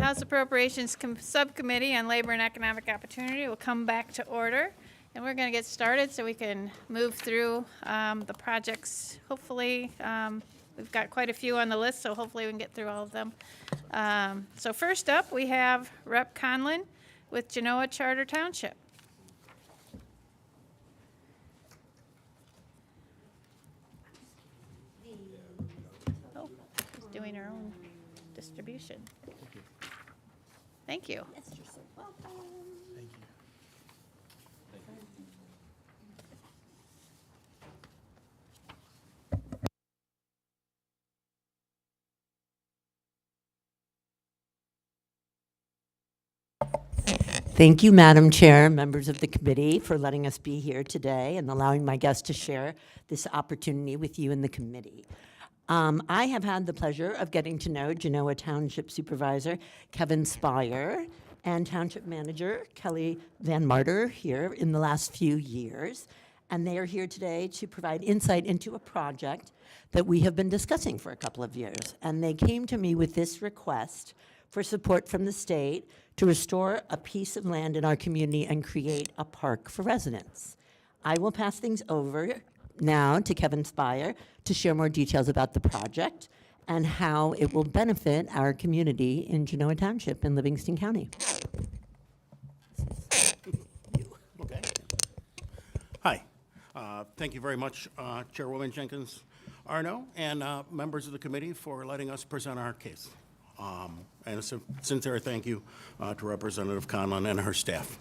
House Appropriations Subcommittee on Labor and Economic Opportunity will come back to order. And we're going to get started so we can move through the projects. Hopefully, we've got quite a few on the list, so hopefully we can get through all of them. So first up, we have Rep. Conlin with Genoa Charter Township. Oh, she's doing her own distribution. Thank you. Yes, you're so welcome. Thank you. Thank you, Madam Chair, members of the committee, for letting us be here today and allowing my guests to share this opportunity with you and the committee. I have had the pleasure of getting to know Genoa Township Supervisor Kevin Spire and Township Manager Kelly Van Marter here in the last few years. And they are here today to provide insight into a project that we have been discussing for a couple of years. And they came to me with this request for support from the state to restore a piece of land in our community and create a park for residents. I will pass things over now to Kevin Spire to share more details about the project and how it will benefit our community in Genoa Township in Livingston County. Okay. Hi. Thank you very much, Chairwoman Jenkins Arno, and members of the committee for letting us present our case. And a sincere thank you to Representative Conlin and her staff.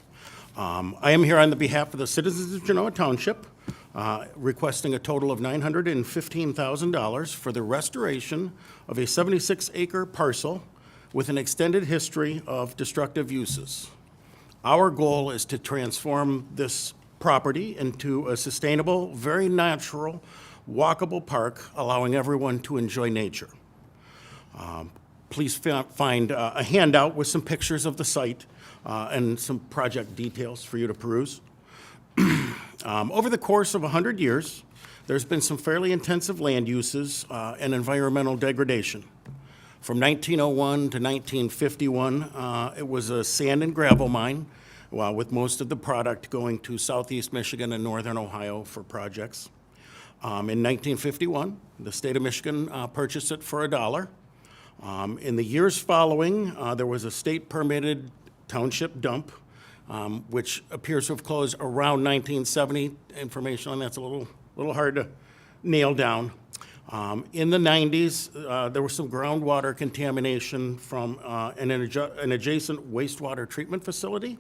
I am here on the behalf of the citizens of Genoa Township, requesting a total of $915,000 for the restoration of a 76-acre parcel with an extended history of destructive uses. Our goal is to transform this property into a sustainable, very natural, walkable park, allowing everyone to enjoy nature. Please find a handout with some pictures of the site and some project details for you to peruse. Over the course of 100 years, there's been some fairly intensive land uses and environmental degradation. From 1901 to 1951, it was a sand and gravel mine, with most of the product going to southeast Michigan and northern Ohio for projects. In 1951, the state of Michigan purchased it for $1. In the years following, there was a state-permitted township dump, which appears to have closed around 1970. Information on that's a little hard to nail down. In the 90s, there was some groundwater contamination from an adjacent wastewater treatment facility.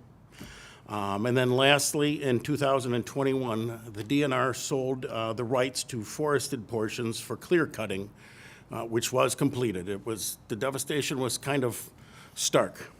And then lastly, in 2021, the DNR sold the rights to forested portions for clear cutting, which was completed. The devastation was kind of stark.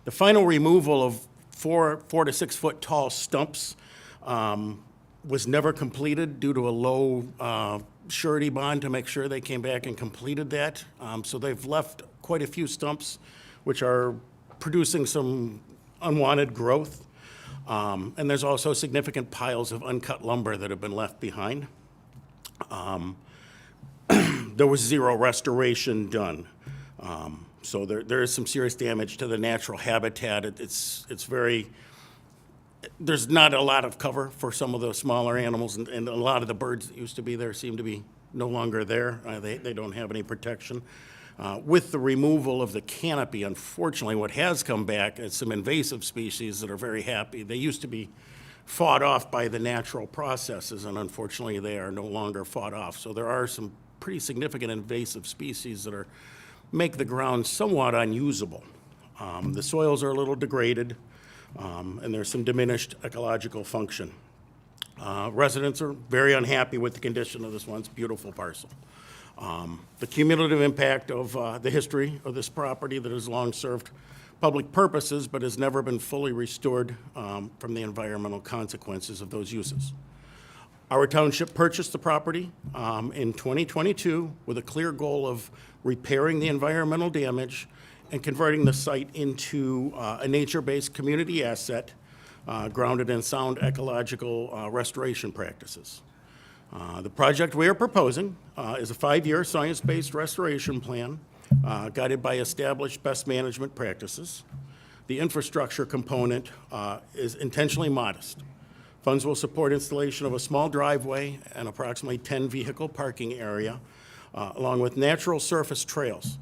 The final removal of 4 to 6 foot tall stumps was never completed due to a low surety bond to make sure they came back and completed that. So they've left quite a few stumps, which are producing some unwanted growth. And there's also significant piles of uncut lumber that have been left behind. There was zero restoration done. So there is some serious damage to the natural habitat. There's not a lot of cover for some of the smaller animals, and a lot of the birds that used to be there seem to be no longer there. They don't have any protection. With the removal of the canopy, unfortunately, what has come back is some invasive species that are very happy. They used to be fought off by the natural processes, and unfortunately, they are no longer fought off. So there are some pretty significant invasive species that make the ground somewhat unusable. The soils are a little degraded, and there's some diminished ecological function. Residents are very unhappy with the condition of this once beautiful parcel. The cumulative impact of the history of this property that has long served public purposes but has never been fully restored from the environmental consequences of those uses. Our township purchased the property in 2022 with a clear goal of repairing the environmental damage and converting the site into a nature-based community asset grounded in sound ecological restoration practices. The project we are proposing is a 5-year science-based restoration plan guided by established best management practices. The infrastructure component is intentionally modest. Funds will support installation of a small driveway and approximately 10 vehicle parking area, along with natural surface trails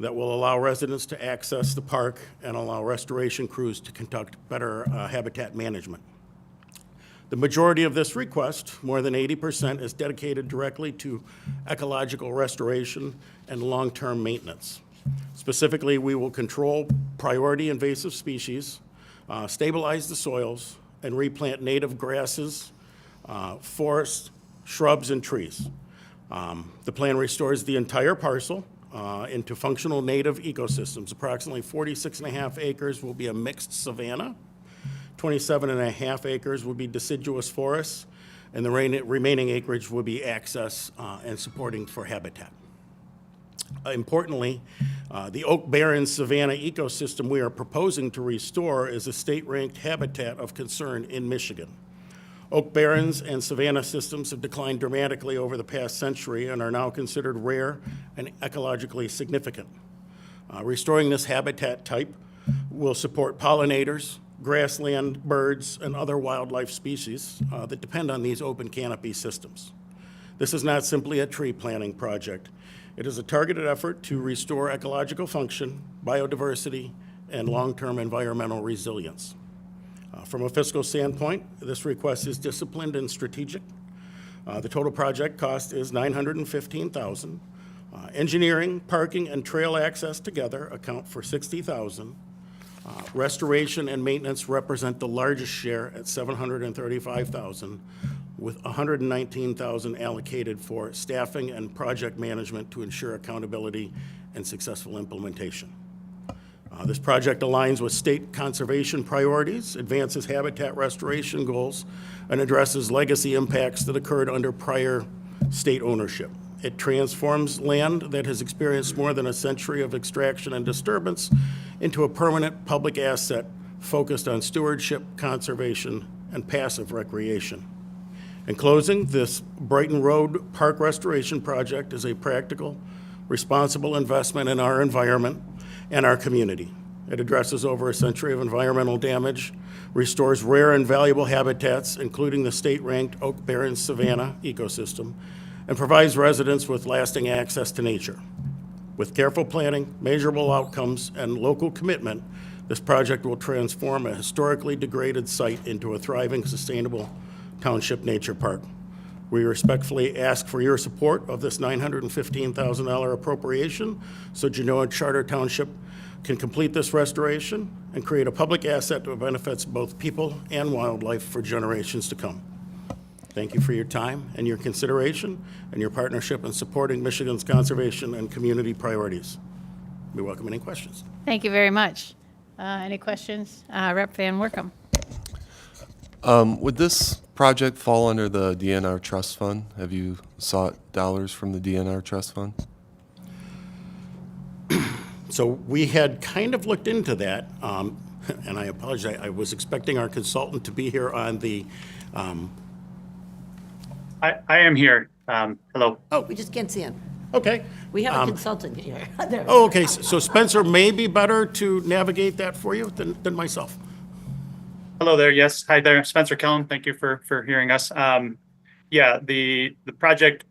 that will allow residents to access the park and allow restoration crews to conduct better habitat management. The majority of this request, more than 80%, is dedicated directly to ecological restoration and long-term maintenance. Specifically, we will control priority invasive species, stabilize the soils, and replant native grasses, forests, shrubs, and trees. The plan restores the entire parcel into functional native ecosystems. Approximately 46.5 acres will be a mixed savanna, 27.5 acres will be deciduous forests, and the remaining acreage will be access and supporting for habitat. Importantly, the oak barren savanna ecosystem we are proposing to restore is a state-ranked habitat of concern in Michigan. Oak barrens and savanna systems have declined dramatically over the past century and are now considered rare and ecologically significant. Restoring this habitat type will support pollinators, grassland birds, and other wildlife species that depend on these open canopy systems. This is not simply a tree planting project. It is a targeted effort to restore ecological function, biodiversity, and long-term environmental resilience. From a fiscal standpoint, this request is disciplined and strategic. The total project cost is $915,000. Engineering, parking, and trail access together account for $60,000. Restoration and maintenance represent the largest share at $735,000, with $119,000 allocated for staffing and project management to ensure accountability and successful implementation. This project aligns with state conservation priorities, advances habitat restoration goals, and addresses legacy impacts that occurred under prior state ownership. It transforms land that has experienced more than a century of extraction and disturbance into a permanent public asset focused on stewardship, conservation, and passive recreation. In closing, this Brighton Road Park Restoration Project is a practical, responsible investment in our environment and our community. It addresses over a century of environmental damage, restores rare and valuable habitats, including the state-ranked oak barren savanna ecosystem, and provides residents with lasting access to nature. With careful planning, measurable outcomes, and local commitment, this project will transform a historically degraded site into a thriving, sustainable township nature park. We respectfully ask for your support of this $915,000 appropriation so Genoa Charter Township can complete this restoration and create a public asset that benefits both people and wildlife for generations to come. Thank you for your time and your consideration and your partnership in supporting Michigan's conservation and community priorities. We welcome any questions. Thank you very much. Any questions? Rep. Van Workum. Would this project fall under the DNR Trust Fund? Have you sought dollars from the DNR Trust Fund? So we had kind of looked into that, and I apologize. I was expecting our consultant to be here on the. I am here. Hello. Oh, we just can't see him. Okay. We have a consultant here. There. Oh, okay. So Spencer may be better to navigate that for you than myself. Hello there. Yes. Hi there. Spencer Kellum. Thank you for hearing us. Yeah, the project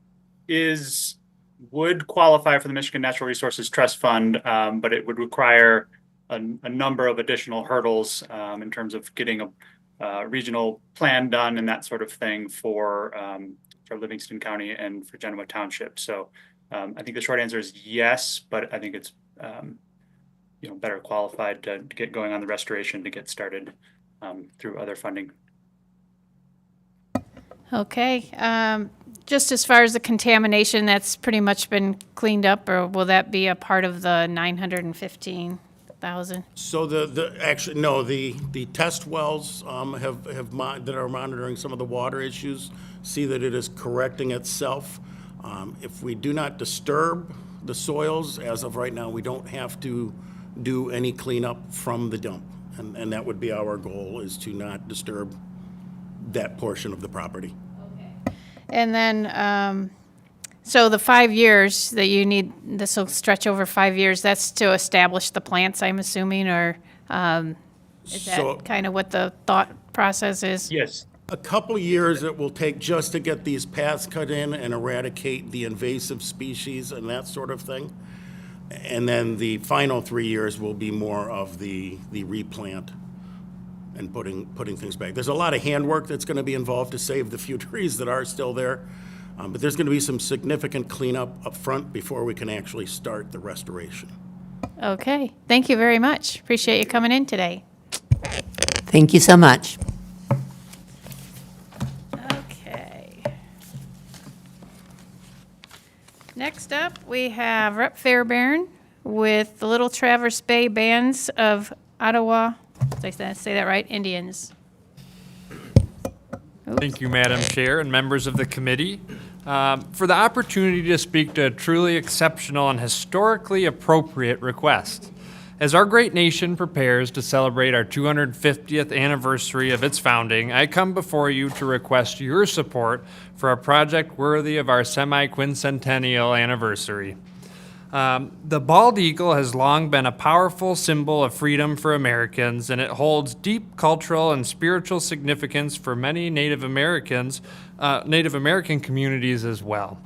would qualify for the Michigan Natural Resources Trust Fund, but it would require a number of additional hurdles in terms of getting a regional plan done and that sort of thing for Livingston County and for Genoa Township. So I think the short answer is yes, but I think it's better qualified to get going on the restoration to get started through other funding. Okay. Just as far as the contamination, that's pretty much been cleaned up, or will that be a part of the $915,000? So the test wells that are monitoring some of the water issues see that it is correcting itself. If we do not disturb the soils, as of right now, we don't have to do any cleanup from the dump. And that would be our goal, is to not disturb that portion of the property. And then So the 5 years that you need, this will stretch over 5 years, that's to establish the plants, I'm assuming, or is So- that kind of what the thought process is? Yes. A couple years it will take just to get these paths cut in and eradicate the invasive species and that sort of thing. And then the final 3 years will be more of the replant and putting things back. There's a lot of handwork that's going to be involved to save the few trees that are still there. But there's going to be some significant cleanup up front before we can actually start the restoration. Okay, thank you very much. Appreciate you coming in today. Thank you so much. Okay. Next up, we have Rep. Fairbeirn with the Little Traverse Bay Bands of Ottawa, did I say that right, Indians. Thank you, Madam Chair and members of the committee, for the opportunity to speak to a truly exceptional and historically appropriate request. As our great nation prepares to celebrate our 250th anniversary of its founding, I come before you to request your support for a project worthy of our semi-quincentennial anniversary. The bald eagle has long been a powerful symbol of freedom for Americans, and it holds deep cultural and spiritual significance for many Native American communities as well.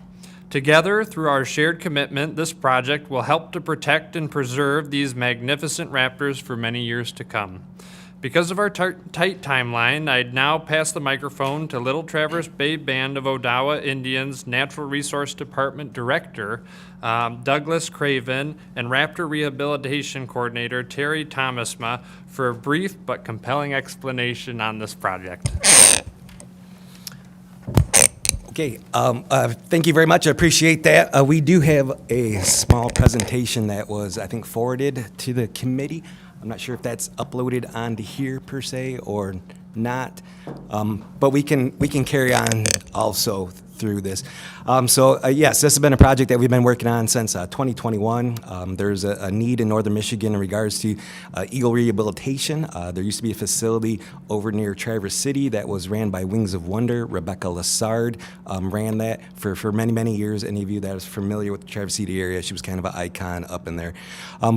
Together, through our shared commitment, this project will help to protect and preserve these magnificent raptors for many years to come. Because of our tight timeline, I'd now pass the microphone to Little Traverse Bay Band of Odawa Indians Natural Resource Department Director, Douglas Craven, and Raptor Rehabilitation Coordinator Terry Thomasma for a brief but compelling explanation on this project. Okay, thank you very much. I appreciate that. We do have a small presentation that was, I think, forwarded to the committee. I'm not sure if that's uploaded onto here per se or not, but we can carry on also through this. Yes, this has been a project that we've been working on since 2021. There's a need in northern Michigan in regards to eagle rehabilitation. There used to be a facility over near Traverse City that was ran by Wings of Wonder. Rebecca Lassard ran that for many, many years. Any of you that is familiar with the Traverse City area, she was kind of an icon up in there.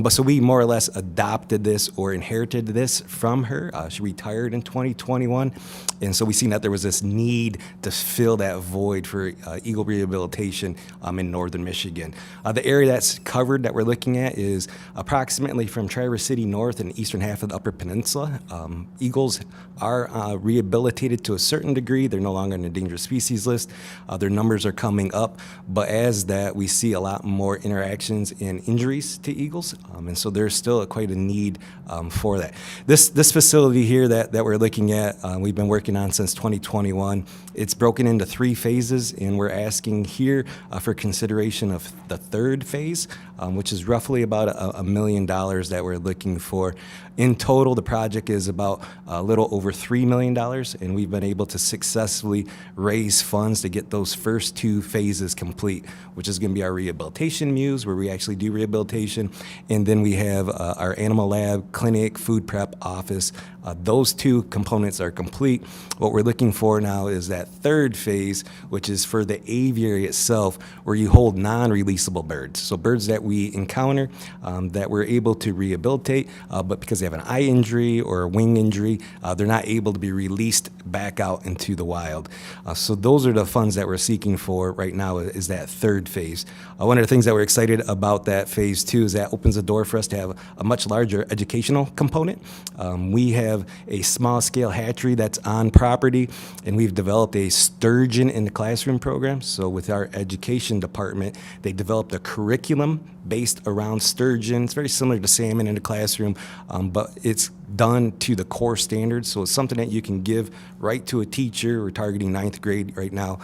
So we more or less adopted this or inherited this from her. She retired in 2021. And so we seen that there was this need to fill that void for eagle rehabilitation in northern Michigan. The area that's covered that we're looking at is approximately from Traverse City north and eastern half of the Upper Peninsula. Eagles are rehabilitated to a certain degree. They're no longer on the endangered species list. Their numbers are coming up, but as that, we see a lot more interactions and injuries to eagles, and so there's still quite a need for that. This facility here that we're looking at, we've been working on since 2021. It's broken into 3 phases, and we're asking here for consideration of the 3rd phase, which is roughly about $1 million that we're looking for. In total, the project is about a little over $3 million, and we've been able to successfully raise funds to get those first 2 phases complete, which is going to be our rehabilitation muse, where we actually do rehabilitation, and then we have our animal lab, clinic, food prep office. Those 2 components are complete. What we're looking for now is that 3rd phase, which is for the aviary itself, where you hold non-releasable birds. So birds that we encounter that we're able to rehabilitate, but because they have an eye injury or a wing injury, they're not able to be released back out into the wild. So those are the funds that we're seeking for right now, is that 3rd phase. One of the things that we're excited about that phase 2 is that opens the door for us to have a much larger educational component. We have a small-scale hatchery that's on property, and we've developed a sturgeon in the classroom program. So with our education department, they developed a curriculum based around sturgeon. It's very similar to salmon in the classroom, but it's done to the core standards. So it's something that you can give right to a teacher. We're targeting 9th grade right now.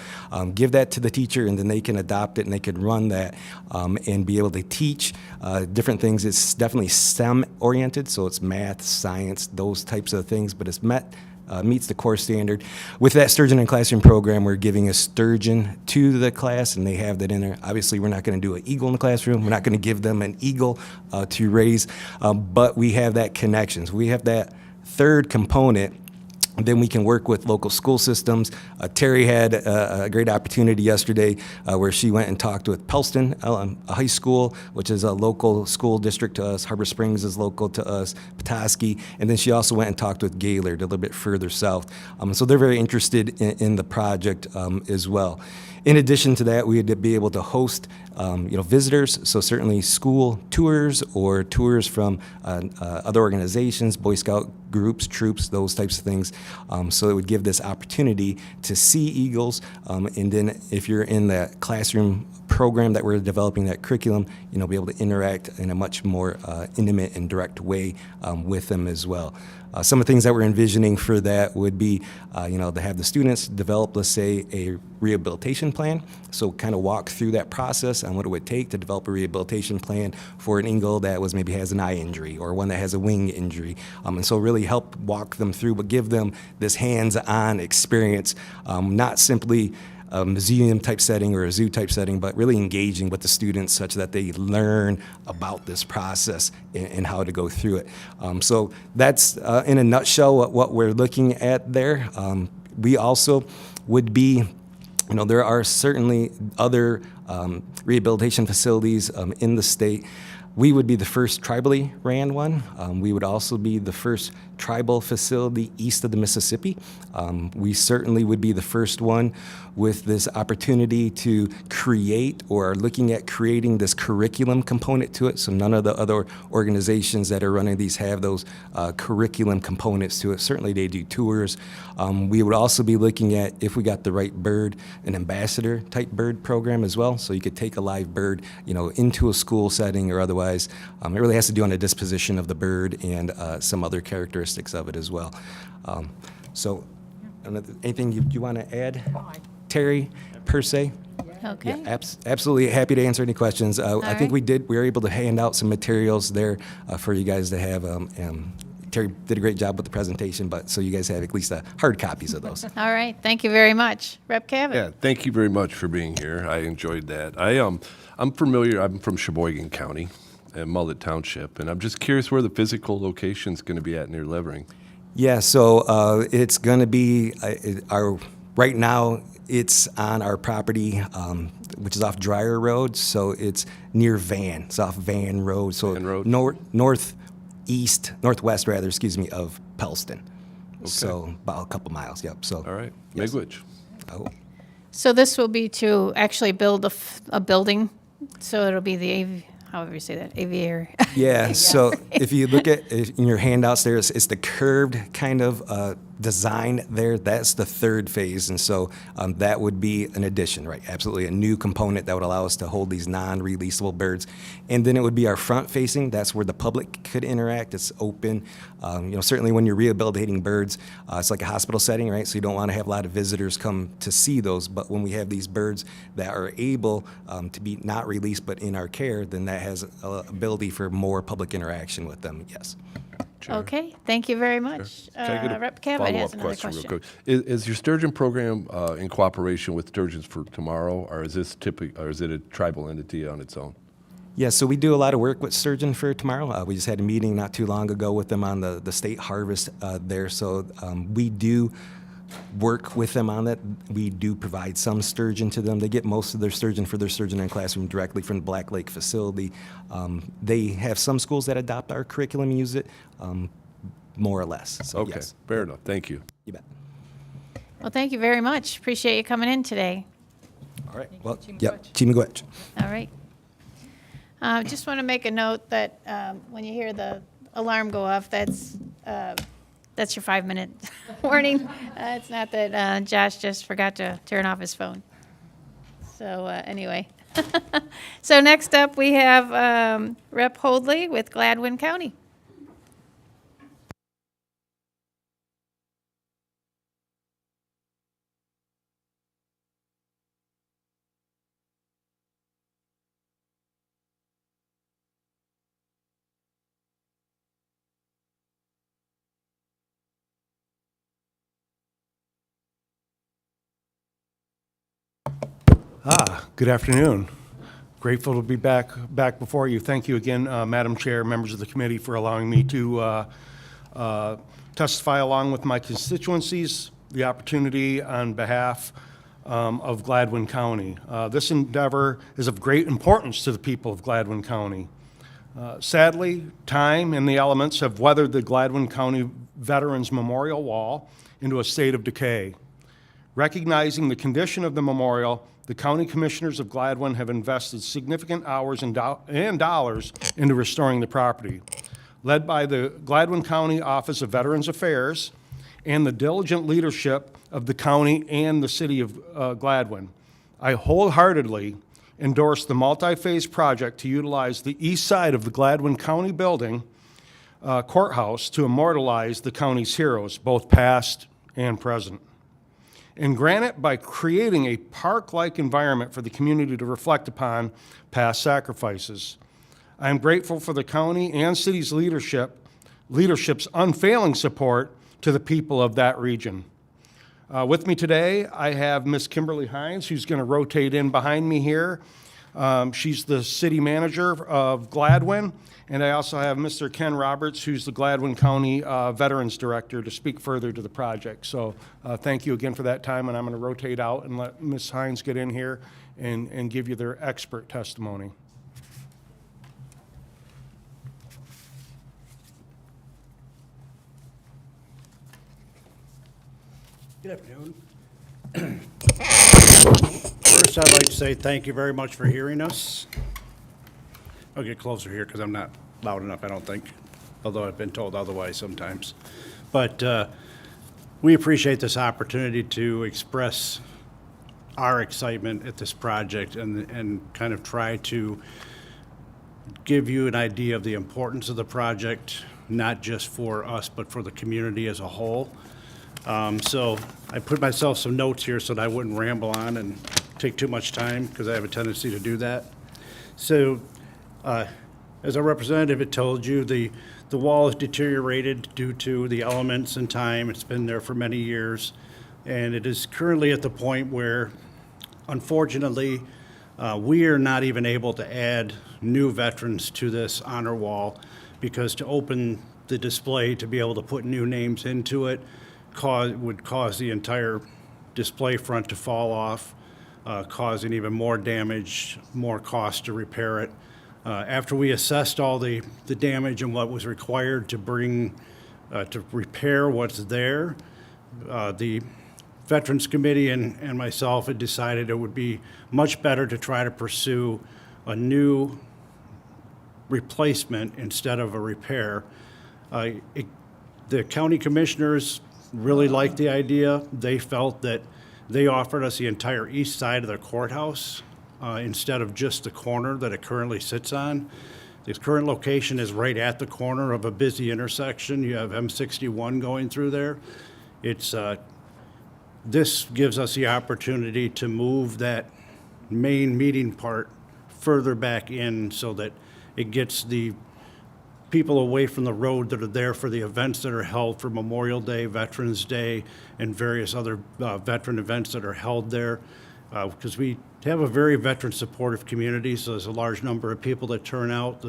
Give that to the teacher, and then they can adopt it, and they can run that and be able to teach different things. It's definitely STEM-oriented, so it's math, science, those types of things, but it's meets the core standard. With that Sturgeon in Classroom program, we're giving a sturgeon to the class, and they have that in there. Obviously, we're not going to do an eagle in the classroom. We're not going to give them an eagle to raise, but we have that connection. So we have that 3rd component Then we can work with local school systems. Terry had a great opportunity yesterday where she went and talked with Pellston a high school, which is a local school district to us. Harbor Springs is local to us, Petoskey. And then she also went and talked with Gaylord a little bit further south. So they're very interested in the project as well. In addition to that, we would be able to host visitors, so certainly school tours or tours from other organizations, Boy Scout groups, troops, those types of things. So it would give this opportunity to see eagles. And then if you're in the classroom program that we're developing, that curriculum, be able to interact in a much more intimate and direct way with them as well. Some of the things that we're envisioning for that would be, to have the students develop, let's say, a rehabilitation plan. So kind of walk through that process on what it would take to develop a rehabilitation plan for an eagle that maybe has an eye injury or one that has a wing injury. And so really help walk them through, but give them this hands-on experience, not simply a museum type setting or a zoo type setting, but really engaging with the students such that they learn about this process and how to go through it. So that's in a nutshell what we're looking at there. We also would be, there are certainly other rehabilitation facilities in the state. We would be the first tribally ran one. We would also be the first tribal facility east of the Mississippi. We certainly would be the first one with this opportunity to create or are looking at creating this curriculum component to it. So none of the other organizations that are running these have those curriculum components to it. Certainly they do tours. We would also be looking at, if we got the right bird, an ambassador type bird program as well. So you could take a live bird, into a school setting or otherwise. It really has to do on the disposition of the bird and some other characteristics of it as well. So anything you want to add, Terry, per se? Okay. Yeah, absolutely happy to answer any questions. I think right. we were able to hand out some materials there for you guys to have. Terry did a great job with the presentation, but so you guys have at least hard copies of those. All right. Thank you very much. Rep. Cavett. Yeah, thank you very much for being here. I enjoyed that. I'm familiar. I'm from Sheboygan County, and Mullet Township, and I'm just curious where the physical location's going to be at near Levering. Yeah, so it's going to be right now. It's on our property, which is off Dryer Road. So it's near Van. It's off Van Road. So Van Road? northwest rather, of Pellston. Okay. So about a couple miles. Yep. So. All right. Yes. Miigwech. Oh. So this will be to actually build a building. So it'll be the however you say that, aviary. Yeah, so if you look at in your handouts there, it's the curved kind of design there. That's the third phase, and so that would be an addition, right? Absolutely, a new component that would allow us to hold these non-releasable birds. And then it would be our front-facing. That's where the public could interact. It's open. Certainly when you're rehabilitating birds, it's like a hospital setting, right? So you don't want to have a lot of visitors come to see those. But when we have these birds that are able to be not released but in our care, then that has ability for more public interaction with them, yes. Sure. Okay, thank you very much. Can I get a Rep. Cavett has follow-up another question question. real quick? Is your sturgeon program in cooperation with Sturgeons for Tomorrow, or is this or is it a tribal entity on its own? Yeah, so we do a lot of work with Sturgeon for Tomorrow. We just had a meeting not too long ago with them on the state harvest there. So we do work with them on that. We do provide some sturgeon to them. They get most of their sturgeon for their sturgeon in classroom directly from the Black Lake facility. They have some schools that adopt our curriculum and use it, more or less. So, Okay, yes. fair enough. Thank you. You bet. Well, thank you very much. Appreciate you coming in today. All right. Well, yep. Chimiigwech. All right. Just want to make a note that when you hear the alarm go off, that's your 5-minute warning. It's not that Josh just forgot to turn off his phone. So anyway. So next up, we have Rep. Hoadley with Gladwin County. Good afternoon. Grateful to be back before you. Thank you again, Madam Chair, members of the committee, for allowing me to testify along with my constituencies, the opportunity on behalf of Gladwin County. This endeavor is of great importance to the people of Gladwin County. Sadly, time and the elements have weathered the Gladwin County Veterans Memorial Wall into a state of decay. Recognizing the condition of the memorial, the County Commissioners of Gladwin have invested significant hours and dollars into restoring the property. Led by the Gladwin County Office of Veterans Affairs and the diligent leadership of the county and the city of Gladwin, I wholeheartedly endorse the multi-phase project to utilize the east side of the Gladwin County building courthouse to immortalize the county's heroes, both past and present. And grant it by creating a park-like environment for the community to reflect upon past sacrifices. I am grateful for the county and city's leadership's unfailing support to the people of that region. With me today, I have Miss Kimberly Hines, who's going to rotate in behind me here. She's the city manager of Gladwin, and I also have Mr. Ken Roberts, who's the Gladwin County Veterans Director, to speak further to the project. So thank you again for that time, and I'm going to rotate out and let Ms. Hines get in here and give you their expert testimony. Good afternoon. First, I'd like to say thank you very much for hearing us. I'll get closer here because I'm not loud enough, I don't think, although I've been told otherwise sometimes. But we appreciate this opportunity to express our excitement at this project and kind of try to give you an idea of the importance of the project, not just for us, but for the community as a whole. So I put myself some notes here so that I wouldn't ramble on and take too much time, because I have a tendency to do that. So as our representative had told you, the wall is deteriorated due to the elements and time. It's been there for many years, and it is currently at the point where, unfortunately, we are not even able to add new veterans to this honor wall, because to open the display to be able to put new names into it would cause the entire display front to fall off, causing even more damage, more cost to repair it. After we assessed all the damage and what was required to to repair what's there, the Veterans Committee and myself had decided it would be much better to try to pursue a new replacement instead of a repair. The county commissioners really liked the idea. They felt that they offered us the entire east side of the courthouse instead of just the corner that it currently sits on. The current location is right at the corner of a busy intersection. You have M61 going through there. This gives us the opportunity to move that main meeting part further back in so that it gets the people away from the road that are there for the events that are held for Memorial Day, Veterans Day, and various other veteran events that are held there. Because we have a very veteran-supportive community, so there's a large number of people that turn out.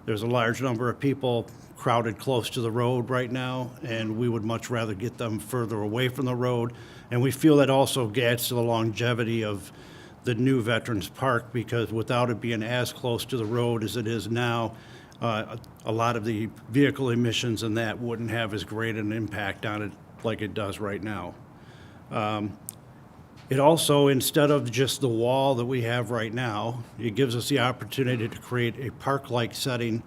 There's a large number of people crowded close to the road right now, and we would much rather get them further away from the road. And we feel that also adds to the longevity of the new Veterans Park, because without it being as close to the road as it is now, a lot of the vehicle emissions and that wouldn't have as great an impact on it like it does right now. It also, instead of just the wall that we have right now, it gives us the opportunity to create a park-like setting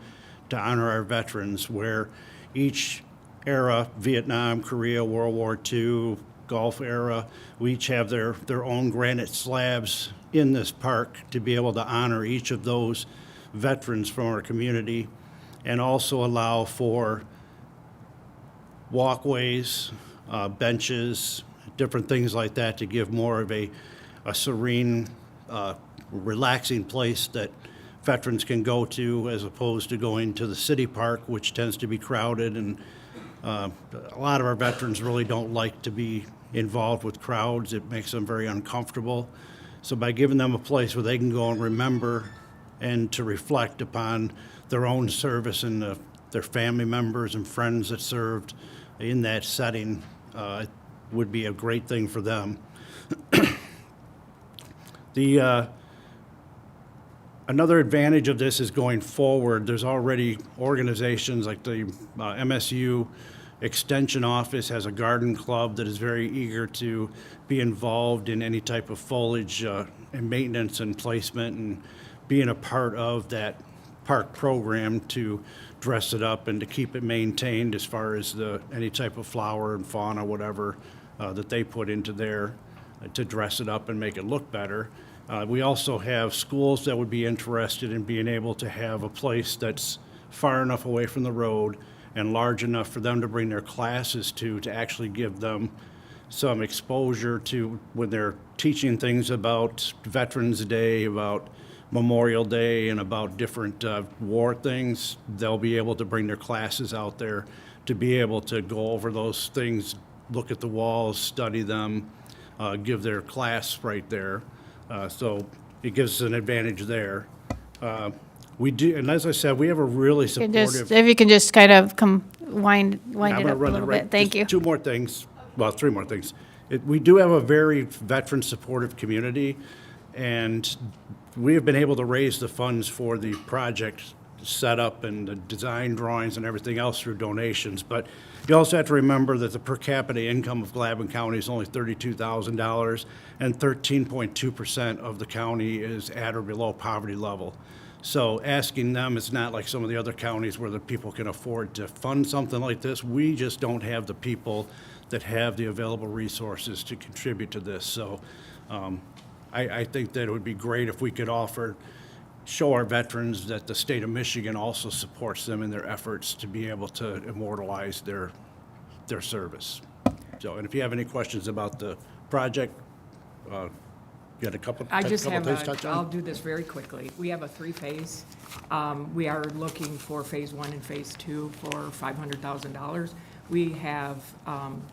to honor our veterans, where each era, Vietnam, Korea, World War II, Gulf era, we each have their own granite slabs in this park to be able to honor each of those veterans from our community, and also allow for walkways, benches, different things like that to give more of a serene, relaxing place that veterans can go to, as opposed to going to the city park, which tends to be crowded. And a lot of our veterans really don't like to be involved with crowds. It makes them very uncomfortable. So by giving them a place where they can go and remember and to reflect upon their own service in the their family members and friends that served in that setting, it would be a great thing for them. Another advantage of this is going forward, there's already organizations like the MSU Extension Office has a garden club that is very eager to be involved in any type of foliage and maintenance and placement, and being a part of that park program to dress it up and to keep it maintained as far as any type of flower and fauna, whatever, that they put into there to dress it up and make it look better. We also have schools that would be interested in being able to have a place that's far enough away from the road and large enough for them to bring their classes to actually give them some exposure to when they're teaching things about Veterans Day, about Memorial Day, and about different war things. They'll be able to bring their classes out there to be able to go over those things, look at the walls, study them, give their class right there. So it gives us an advantage there. We do, and as I said, we have a really supportive. If you can just kind of wind I'm it gonna up a run little right- bit. Thank just you. 2 more things, well, 3 more things. We do have a very veteran-supportive community, and we have been able to raise the funds for the project setup and the design drawings and everything else through donations. But you also have to remember that the per capita income of Gladwin County is only $32,000, and 13.2% of the county is at or below poverty level. So asking them, it's not like some of the other counties where the people can afford to fund something like this. We just don't have the people that have the available resources to contribute to this. So I think that it would be great if we could show our veterans that the state of Michigan also supports them in their efforts to be able to immortalize their service. So, and if you have any questions about the project, you had a couple I just couple have things to touch on? I'll do this very quickly. We have a 3-phase. We are looking for phase 1 and phase 2 for $500,000. We have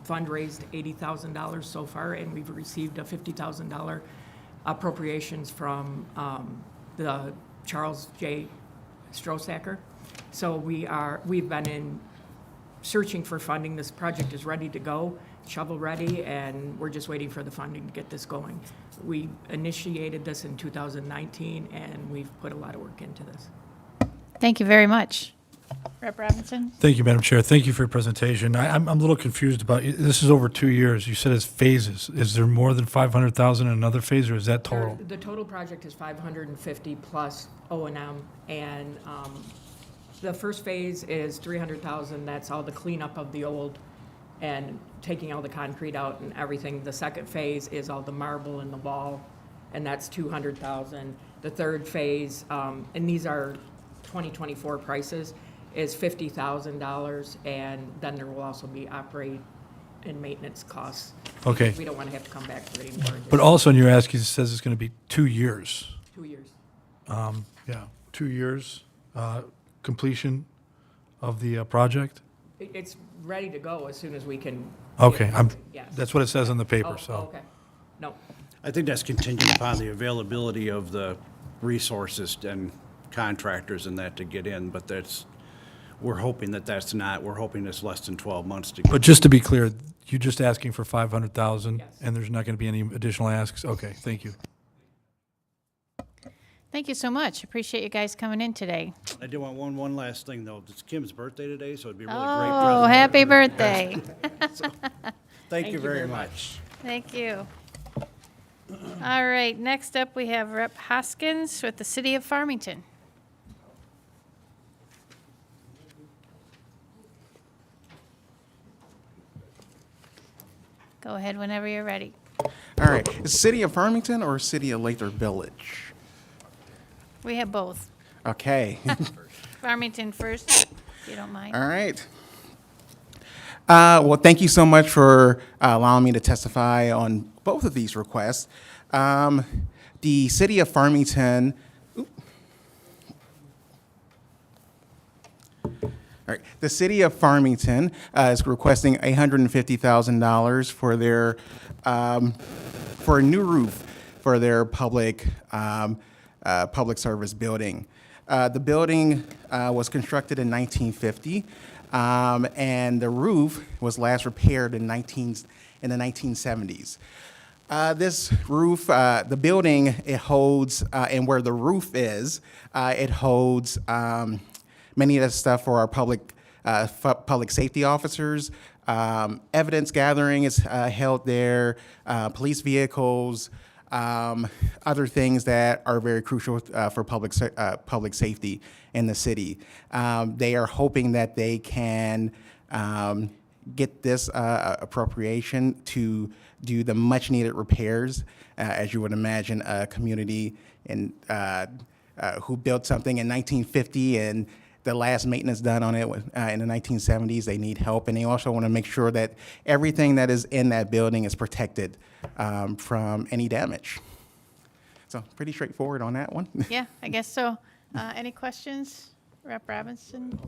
fundraised $80,000 so far, and we've received a $50,000 appropriations from the Charles J. Strosacker. So we've been searching for funding. This project is ready to go, shovel-ready, and we're just waiting for the funding to get this going. We initiated this in 2019, and we've put a lot of work into this. Thank you very much. Rep. Robinson? Thank you, Madam Chair. Thank you for your presentation. I'm a little confused about, this is over 2 years. You said it's phases. Is there more than 500,000 in another phase, or is that total? The total project is 550 plus O&M, and the first phase is 300,000. That's all the cleanup of the old and taking all the concrete out and everything. The second phase is all the marble in the wall, and that's 200,000. The third phase, and these are 2024 prices, is $50,000, and then there will also be operate and maintenance costs. Okay. We don't want to have to come back for any more. But also in your ask, it says it's going to be 2 years. 2 years. Yeah, 2 years completion of the project? It's ready to go as soon as we can. Okay, Yes. that's what it says on the paper, Oh, so. okay. No. I think that's contingent upon the availability of the resources and contractors and that to get in, but we're hoping that's not, we're hoping it's less than 12 months to get. But just to be clear, you're just asking for 500,000? Yes. And there's not going to be any additional asks? Okay, thank you. Thank you so much. Appreciate you guys coming in today. I do want one last thing, though. It's Kim's birthday today, so it'd be a really great Oh, present. happy birthday. Thank you very much. Thank you. All right, next up, we have Rep. Hoskins with the City of Farmington. Go ahead whenever you're ready. All right. Is City of Farmington or City of Lathrop Village? We have both. Okay. Farmington first, if you don't mind. All right. Well, thank you so much for allowing me to testify on both of these requests. The City of Farmington. All right. The City of Farmington is requesting $850,000 for their for a new roof for their public service building. The building was constructed in 1950, and the roof was last repaired in the 1970s. This roof, the building, it holds, and where the roof is, it holds many of the stuff for our public safety officers. Evidence gathering is held there, police vehicles, other things that are very crucial for public safety in the city. They are hoping that they can get this appropriation to do the much-needed repairs. As you would imagine, a community who built something in 1950 and the last maintenance done on it in the 1970s, they need help. And they also want to make sure that everything that is in that building is protected from any damage. So pretty straightforward on that one. Yeah, I guess so. Any questions, Rep. Robinson?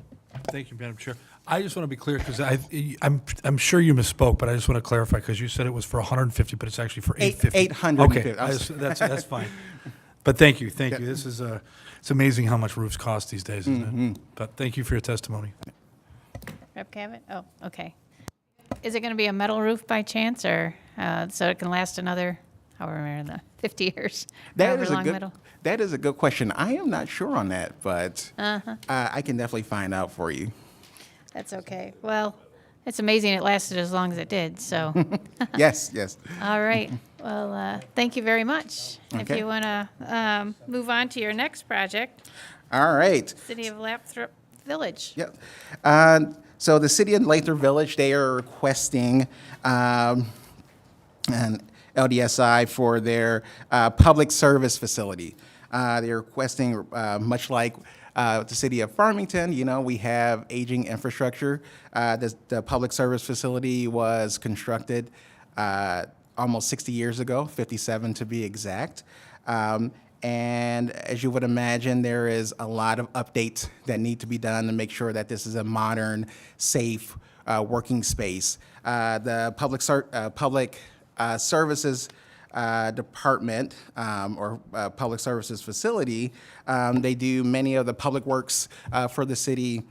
Thank you, Madam Chair. I just want to be clear, because I'm sure you misspoke, but I just want to clarify, because you said it was for 150, but it's actually for 850. 850. Okay, that's fine. But thank you. This is, it's amazing how much roofs cost these days, isn't it? But thank you for your testimony. Rep. Cabot? Oh, okay. Is it going to be a metal roof by chance, or so it can last another, however many, 50 years? That is a good question. I am not sure on that, but I can definitely find out for you. That's okay. Well, it's amazing it lasted as long as it did, so. Yes. All right. Well, thank you very much. If Okay. you want to move on to your next project, All right. City of Lathrop Village. Yep. So the city of Lathrop Village, they are requesting an LDSI for their public service facility. They're requesting, much like the city of Farmington, we have aging infrastructure. The public service facility was constructed almost 60 years ago, 57 to be exact. And as you would imagine, there is a lot of updates that need to be done to make sure that this is a modern, safe, working space. The public services department or public services facility, they do many of the public works for the city,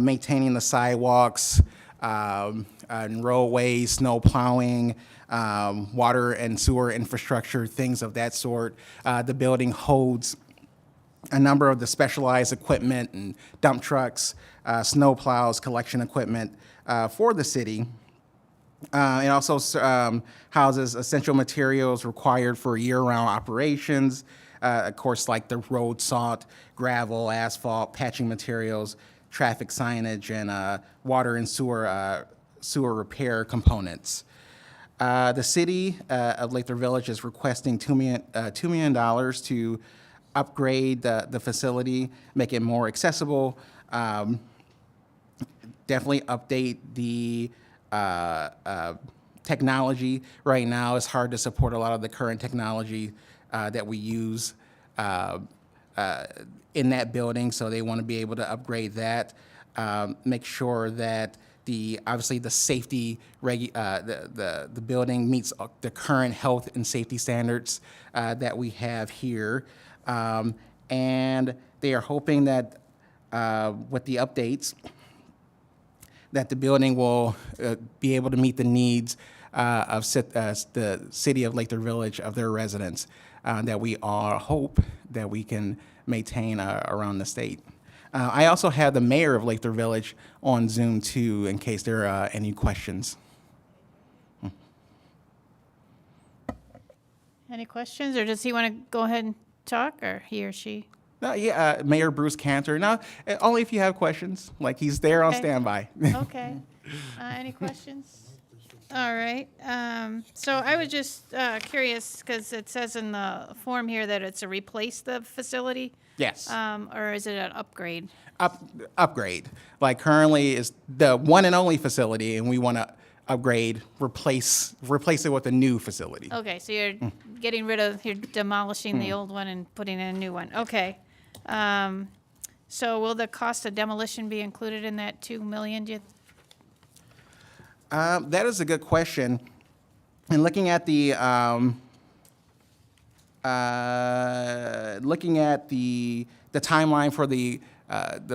maintaining the sidewalks, and roadways, snow plowing, water and sewer infrastructure, things of that sort. The building holds a number of the specialized equipment and dump trucks, snow plows, collection equipment for the city. It also houses essential materials required for year-round operations, of course, like the road salt, gravel, asphalt, patching materials, traffic signage, and water and sewer repair components. The city of Lathrop Village is requesting $2 million to upgrade the facility, make it more accessible, definitely update the technology. Right now, it's hard to support a lot of the current technology that we use in that building, so they want to be able to upgrade that, make sure that obviously the safety, the building meets the current health and safety standards that we have here. And they are hoping that with the updates, that the building will be able to meet the needs of the city of Lathrop Village, of their residents, that we all hope that we can maintain around the state. I also have the mayor of Lathrop Village on Zoom too, in case there are any questions. Any questions, or does he want to go ahead and talk, or he or she? No, yeah, Mayor Bruce Cantor. No, only if you have questions. Like, he's there on Okay. standby. Okay. Any questions? All right. So I was just curious, because it says in the form here that it's a replace the facility. Yes. Or is it an upgrade? Upgrade. Like, currently is the one and only facility, and we want to upgrade, replace it with a new facility. Okay, so you're you're demolishing the old one and putting in a new one. Okay. So will the cost of demolition be included in that 2 million? That is a good question. And looking at the looking at the timeline for the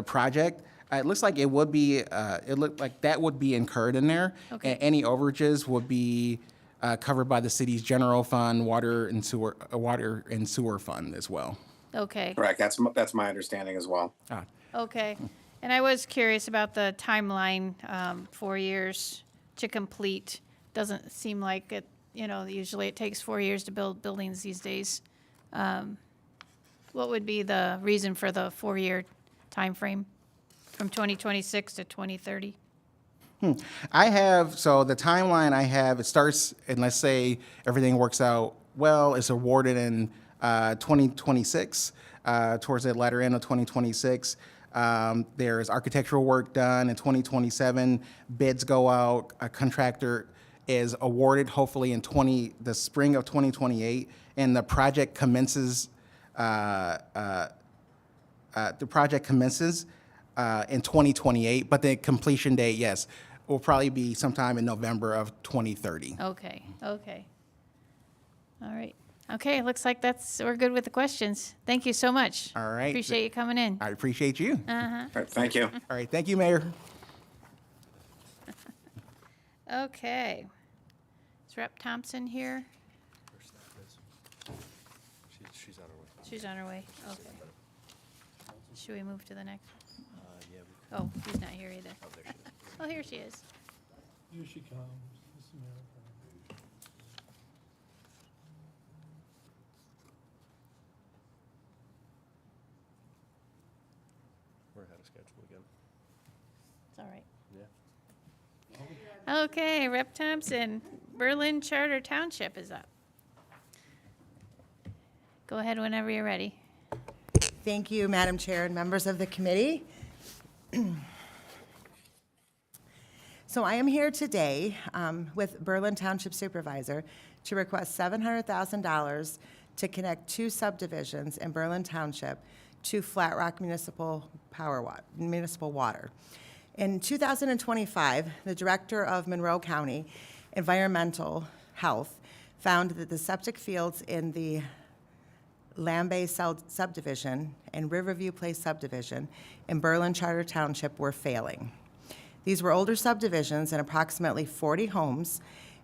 project, it looks like it would be, it looked like that would be incurred in there. Okay. Any overages would be covered by the city's general fund, water and sewer fund as well. Okay, Correct. That's my understanding as well. okay. And I was curious about the timeline, 4 years to complete. Doesn't seem like it, usually it takes 4 years to build buildings these days. What would be the reason for the 4-year timeframe from 2026 to 2030? So the timeline I have, it starts, and let's say everything works out well, it's awarded in 2026, towards the latter end of 2026. There's architectural work done in 2027, bids go out, a contractor is awarded hopefully in the spring of 2028, and the project commences in 2028, but the completion date, yes, will probably be sometime in November of 2030. Okay. All right. Okay, looks like we're good with the questions. Thank you so much. All right. Appreciate you coming in. I appreciate you. All right, thank you. All right, thank you, Mayor. Okay. Is Rep. Thompson here? She's on her way. Okay. Should we move to the next? Oh, she's not here either. Oh, here she is. Here she comes. We're ahead of schedule again. It's all right. Okay, Rep. Thompson, Berlin Charter Township is up. Go ahead whenever you're ready. Thank you, Madam Chair and members of the committee. So I am here today with Berlin Township Supervisor to request $700,000 to connect 2 subdivisions in Berlin Township to Flat Rock Municipal Water. In 2025, the Director of Monroe County Environmental Health found that the septic fields in the Lambay subdivision and Riverview Place subdivision in Berlin Charter Township were failing. These were older subdivisions and approximately 40 homes,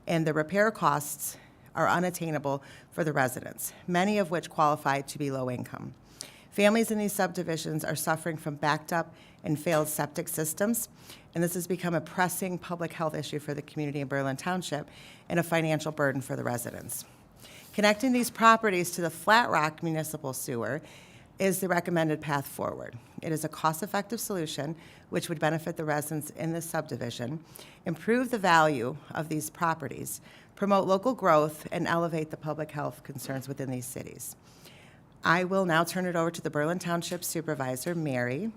and the repair costs are unattainable for the residents, many of which qualify to be low income. Families in these subdivisions are suffering from backed up and failed septic systems, and this has become a pressing public health issue for the community in Berlin Township and a financial burden for the residents. Connecting these properties to the Flat Rock Municipal Sewer is the recommended path forward. It is a cost-effective solution which would benefit the residents in this subdivision, improve the value of these properties, promote local growth, and elevate the public health concerns within these cities. I will now turn it over to the Berlin Township Supervisor, Mary,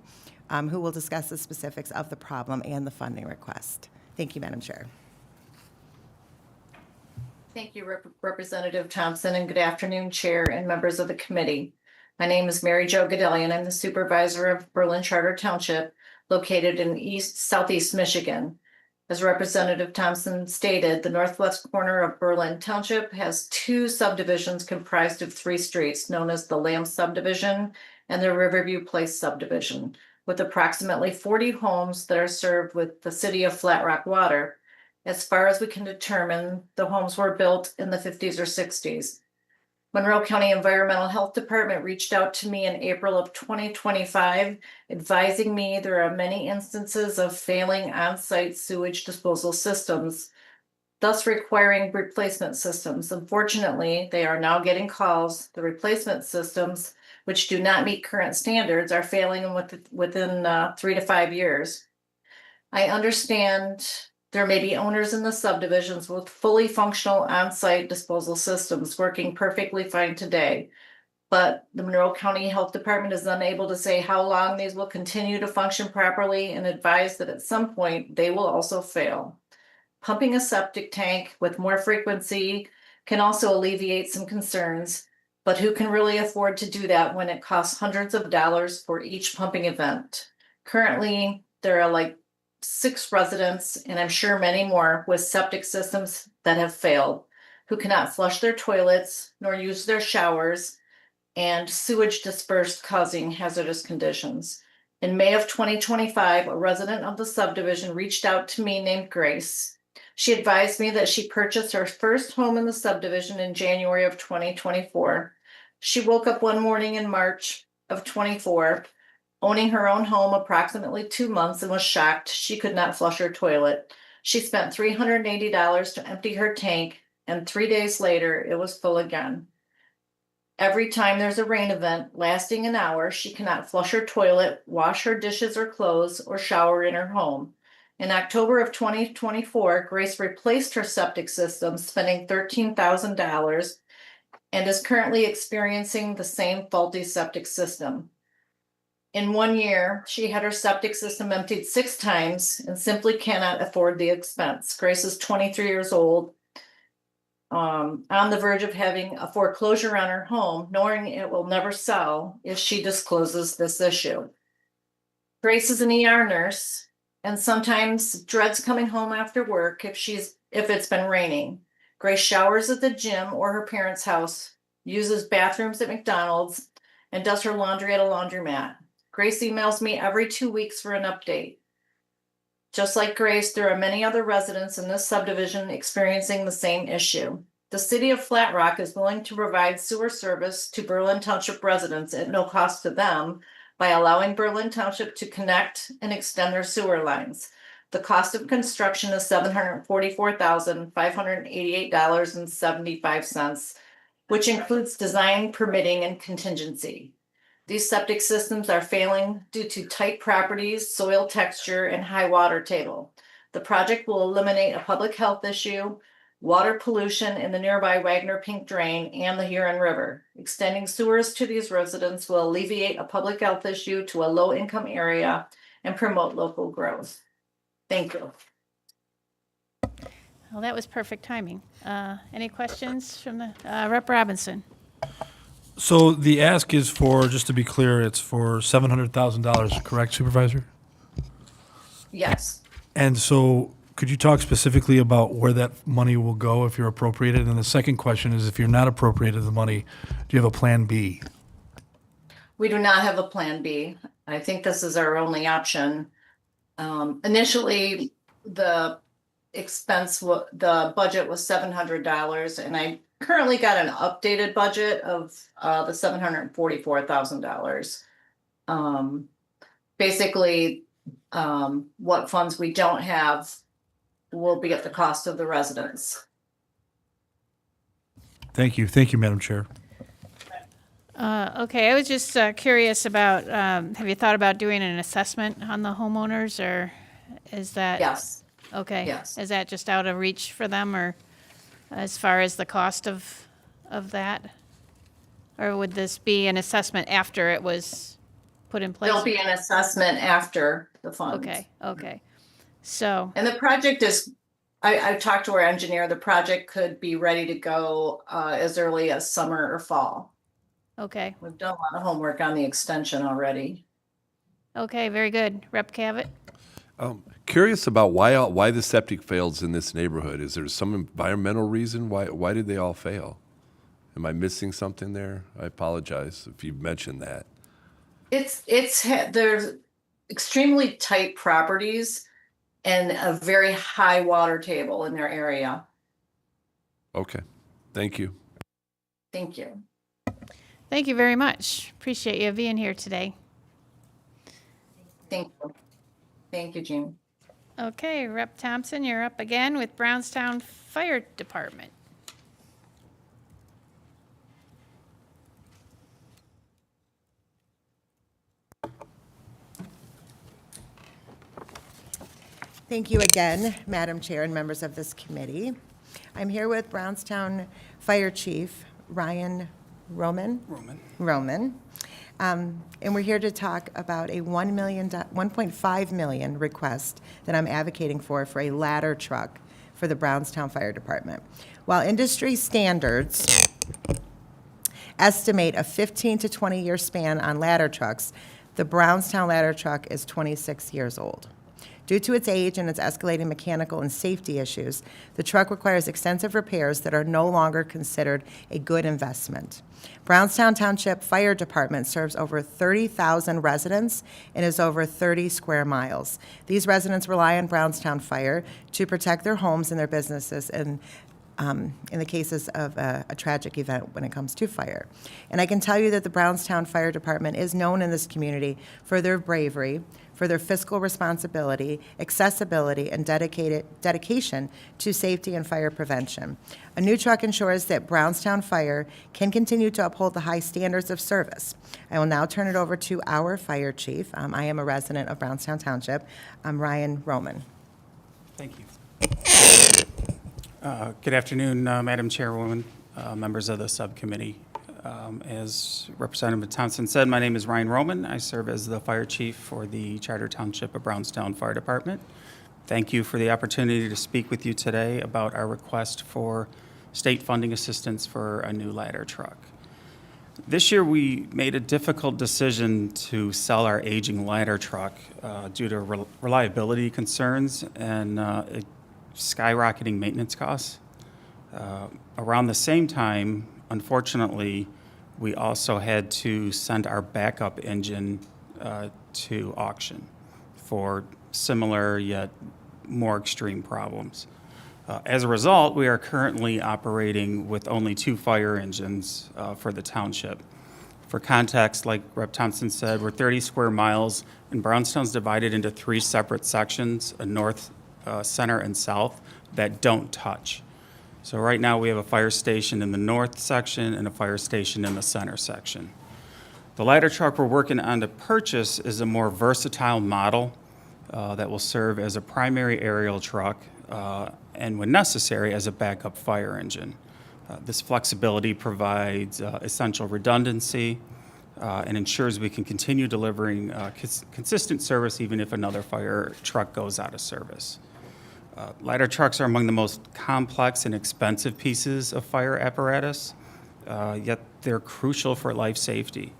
who will discuss the specifics of the problem and the funding request. Thank you, Madam Chair. Thank you, Representative Thompson, and good afternoon, Chair and members of the committee. My name is Mary Jo Gedalian. I'm the supervisor of Berlin Charter Township, located in southeast Michigan. As Representative Thompson stated, the northwest corner of Berlin Township has 2 subdivisions comprised of 3 streets, known as the Lamb subdivision and the Riverview Place subdivision, with approximately 40 homes that are served with the city of Flat Rock water. As far as we can determine, the homes were built in the 50s or 60s. Monroe County Environmental Health Department reached out to me in April of 2025, advising me there are many instances of failing on-site sewage disposal systems, thus requiring replacement systems. Unfortunately, they are now getting calls. The replacement systems, which do not meet current standards, are failing within 3 to 5 years. I understand there may be owners in the subdivisions with fully functional on-site disposal systems working perfectly fine today, but the Monroe County Health Department is unable to say how long these will continue to function properly and advise that at some point they will also fail. Pumping a septic tank with more frequency can also alleviate some concerns, but who can really afford to do that when it costs hundreds of dollars for each pumping event? Currently, there are like 6 residents, and I'm sure many more, with septic systems that have failed, who cannot flush their toilets nor use their showers. and sewage dispersed, causing hazardous conditions. In May of 2025, a resident of the subdivision reached out to me named Grace. She advised me that she purchased her first home in the subdivision in January of 2024. She woke up one morning in March of 24, owning her own home approximately 2 months, and was shocked she could not flush her toilet. She spent $380 to empty her tank, and 3 days later, it was full again. Every time there's a rain event lasting an hour, she cannot flush her toilet, wash her dishes or clothes, or shower in her home. In October of 2024, Grace replaced her septic system, spending $13,000, and is currently experiencing the same faulty septic system. In 1 year, she had her septic system emptied 6 times and simply cannot afford the expense. Grace is 23 years old, on the verge of having a foreclosure on her home, knowing it will never sell if she discloses this issue. Grace is an ER nurse and sometimes dreads coming home after work if it's been raining. Grace showers at the gym or her parents' house, uses bathrooms at McDonald's, and does her laundry at a laundromat. Grace emails me every 2 weeks for an update. Just like Grace, there are many other residents in this subdivision experiencing the same issue. The city of Flat Rock is willing to provide sewer service to Berlin Township residents at no cost to them by allowing Berlin Township to connect and extend their sewer lines. The cost of construction is $744,588.75, which includes design, permitting, and contingency. These septic systems are failing due to tight properties, soil texture, and high water table. The project will eliminate a public health issue, water pollution in the nearby Wagner Pink Drain and the Huron River. Extending sewers to these residents will alleviate a public health issue to a low-income area and promote local growth. Thank you. Well, that was perfect timing. Any questions from the Rep. Robinson? So the ask is for, just to be clear, it's for $700,000, correct, Supervisor? Yes. And so could you talk specifically about where that money will go if you're appropriated? And the second question is, if you're not appropriated the money, do you have a Plan B? We do not have a Plan B. I think this is our only option. Initially, the budget was $700, and I currently got an updated budget of the $744,000. Basically, what funds we don't have will be at the cost of the residents. Thank you. Thank you, Madam Chair. Okay, I was just curious about, have you thought about doing an assessment on the homeowners, or is that? Yes. Okay. Yes. Is that just out of reach for them, or as far as the cost of that? Or would this be an assessment after it was put in place? There'll be an assessment after the funds. Okay, okay. So, And the project is, I talked to our engineer, the project could be ready to go as early as summer or fall. okay, We've done a lot of homework on the extension already. okay, very good. Rep. Cavett? Curious about why the septic fails in this neighborhood. Is there some environmental reason? Why did they all fail? Am I missing something there? I apologize if you've mentioned that. There's extremely tight properties and a very high water table in their area. Okay, thank you. Thank you. Thank you very much. Appreciate you being here today. Thank you. Thank you, Jean. Okay, Rep. Thompson, you're up again with Brownstown Fire Department. Thank you again, Madam Chair and members of this committee. I'm here with Brownstown Fire Chief Ryan Roman. And we're here to talk about a $1.5 million request that I'm advocating for a ladder truck for the Brownstown Fire Department. While industry standards estimate a 15 to 20 year span on ladder trucks, the Brownstown ladder truck is 26 years old. Due to its age and its escalating mechanical and safety issues, the truck requires extensive repairs that are no longer considered a good investment. Brownstown Township Fire Department serves over 30,000 residents and is over 30 square miles. These residents rely on Brownstown Fire to protect their homes and their businesses in the cases of a tragic event when it comes to fire. And I can tell you that the Brownstown Fire Department is known in this community for their bravery, for their fiscal responsibility, accessibility, and dedication to safety and fire prevention. A new truck ensures that Brownstown Fire can continue to uphold the high standards of service. I will now turn it over to our fire chief. I am a resident of Brownstown Township. I'm Ryan Roman. Thank you. Good afternoon, Madam Chairwoman, members of the subcommittee. As Representative Thompson said, my name is Ryan Roman. I serve as the fire chief for the Charter Township of Brownstown Fire Department. Thank you for the opportunity to speak with you today about our request for state funding assistance for a new ladder truck. This year, we made a difficult decision to sell our aging ladder truck due to reliability concerns and skyrocketing maintenance costs. Around the same time, unfortunately, we also had to send our backup engine to auction for similar yet more extreme problems. As a result, we are currently operating with only 2 fire engines for the township. For context, like Rep. Thompson said, we're 30 square miles, and Brownstown's divided into 3 separate sections, a north, center, and south, that don't touch. So right now, we have a fire station in the north section and a fire station in the center section. The ladder truck we're working on to purchase is a more versatile model that will serve as a primary aerial truck and, when necessary, as a backup fire engine. This flexibility provides essential redundancy and ensures we can continue delivering consistent service even if another fire truck goes out of service. Ladder trucks are among the most complex and expensive pieces of fire apparatus, yet they're crucial for life safety.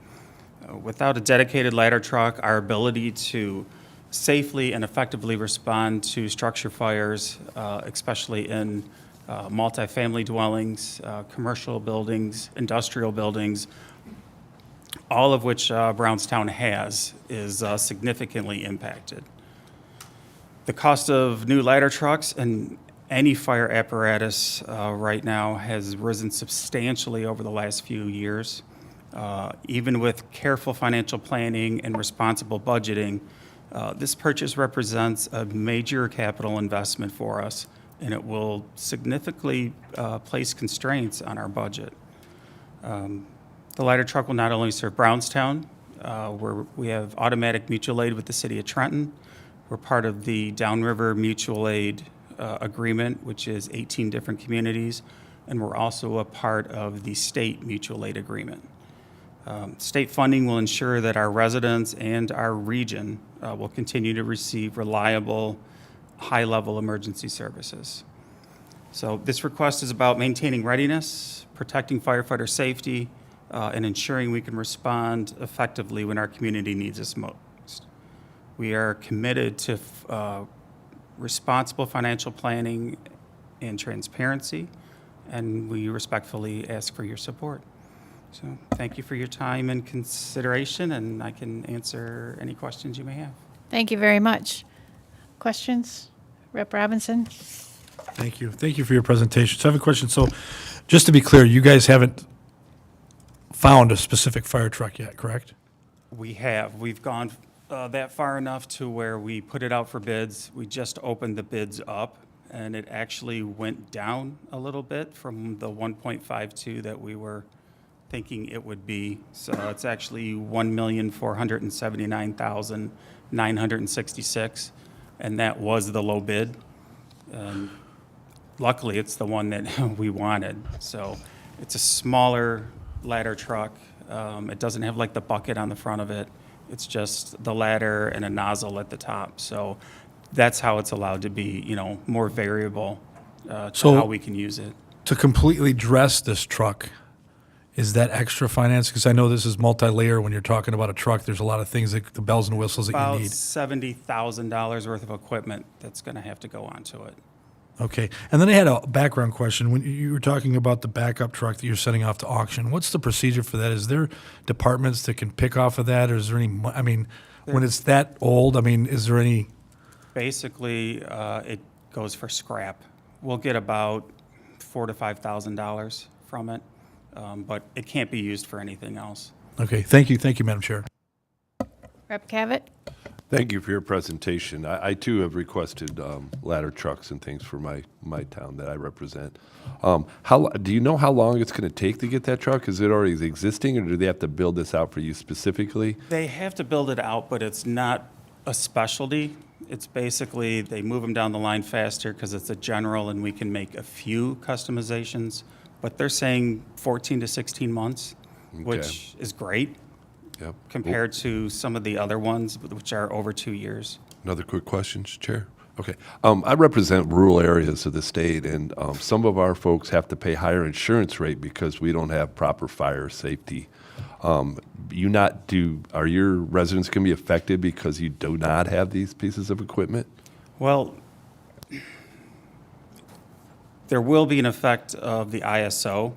Without a dedicated ladder truck, our ability to safely and effectively respond to structure fires, especially in multifamily dwellings, commercial buildings, industrial buildings, all of which Brownstown has, is significantly impacted. The cost of new ladder trucks and any fire apparatus right now has risen substantially over the last few years. Even with careful financial planning and responsible budgeting, this purchase represents a major capital investment for us, and it will significantly place constraints on our budget. The ladder truck will not only serve Brownstown, where we have automatic mutual aid with the city of Trenton. We're part of the Downriver Mutual Aid Agreement, which is 18 different communities, and we're also a part of the state mutual aid agreement. State funding will ensure that our residents and our region will continue to receive reliable, high-level emergency services. So this request is about maintaining readiness, protecting firefighter safety, and ensuring we can respond effectively when our community needs us most. We are committed to responsible financial planning and transparency, and we respectfully ask for your support. So thank you for your time and consideration, and I can answer any questions you may have. Thank you very much. Questions? Rep. Robinson? Thank you. Thank you for your presentation. So I have a question. So just to be clear, you guys haven't found a specific fire truck yet, correct? We have. We've gone that far enough to where we put it out for bids. We just opened the bids up, and it actually went down a little bit from the 1.52 that we were thinking it would be. So it's actually $1,479,966, and that was the low bid. Luckily, it's the one that we wanted. So it's a smaller ladder truck. It doesn't have like the bucket on the front of it. It's just the ladder and a nozzle at the top. So that's how it's allowed to be, more variable to how we can use it. To completely dress this truck, Is that extra finance? Because I know this is multi-layer. When you're talking about a truck, there's a lot of things, that the bells and whistles that you About need. $70,000 worth of equipment that's going to have to go onto it. Okay. And then I had a background question. When you were talking about the backup truck that you're sending off to auction, what's the procedure for that? Is there departments that can pick off of that, or is there any, I mean, when it's that old, I mean, is there any? Basically, it goes for scrap. We'll get about $4,000 to $5,000 from it, but it can't be used for anything else. Okay. Thank you, Madam Chair. Rep. Cavett? Thank you for your presentation. I too have requested ladder trucks and things for my town that I represent. Do you know how long it's going to take to get that truck? Is it already existing, or do they have to build this out for you specifically? They have to build it out, but it's not a specialty. It's basically, they move them down the line faster because it's a general and we can make a few customizations. But they're saying 14 to 16 months, which is great. Yep. Compared to some of the other ones, which are over 2 years. Another quick question, Chair. Okay. I represent rural areas of the state, and some of our folks have to pay higher insurance rate because we don't have proper fire safety. Are your residents going to be affected because you do not have these pieces of equipment? Well, there will be an effect of the ISO.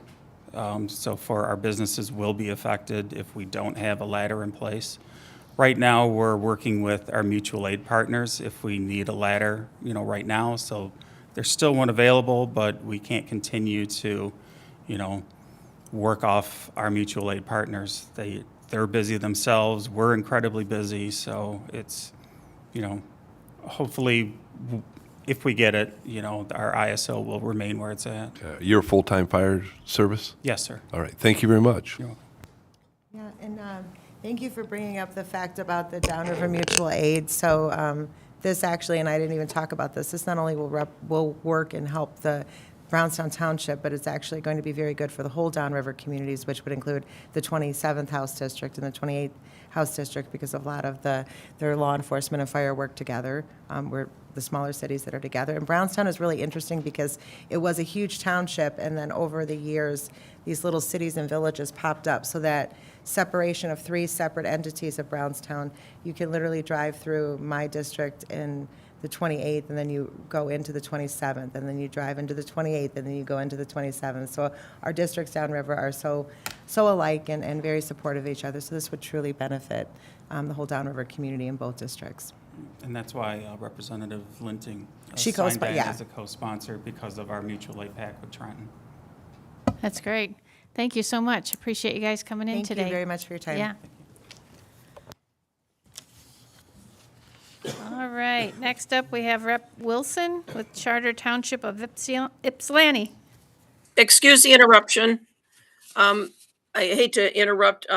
So for our businesses will be affected if we don't have a ladder in place. Right now, we're working with our mutual aid partners if we need a ladder, right now. So there's still one available, but we can't continue to, work off our mutual aid partners. They're busy themselves. We're incredibly busy. So it's, hopefully if we get it, our ISO will remain where it's at. You're a full-time fire service? Yes, sir. All right. Thank you very much. You're welcome. Yeah, and thank you for bringing up the fact about the Downriver Mutual Aid. So this actually, and I didn't even talk about this not only will work and help the Brownstown Township, but it's actually going to be very good for the whole downriver communities, which would include the 27th House District and the 28th House District, because a lot of their law enforcement and fire work together. We're the smaller cities that are together. And Brownstown is really interesting because it was a huge township, and then over the years, these little cities and villages popped up. So that separation of 3 separate entities of Brownstown, you can literally drive through my district in the 28th, and then you go into the 27th, and then you drive into the 28th, and then you go into the 27th. So our districts downriver are so alike and very supportive of each other. So this would truly benefit the whole downriver community in both districts. And that's why Representative Linting She signed co-spo- that yeah. as a co-sponsor because of our mutual aid pact with Trenton. That's great. Thank you so much. Appreciate you guys coming in today. Thank you very much for your time. Yeah. All right, next up, we have Rep. Wilson with Charter Township of Ypsilanti. Excuse the interruption. I hate to interrupt.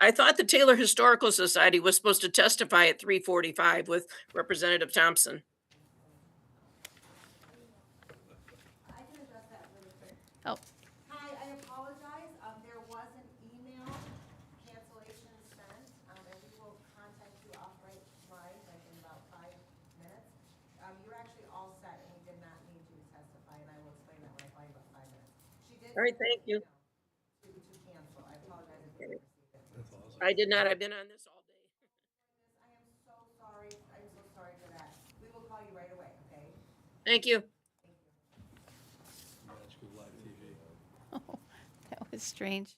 I thought the Taylor Historical Society was supposed to testify at 3:45 with Representative Thompson. Oh, Hi, I apologize. There was an email cancellation sent, and we will contact you outright live, like in about 5 minutes. You're actually all set, and we did not need you to testify, and I will explain that when I call you about 5 minutes. She did. All right, thank you. To cancel. I apologize if you didn't receive it. I did not. I've been on this all day. I am so sorry. I'm so sorry for that. We will call you right away, okay? Thank you. oh, that was strange.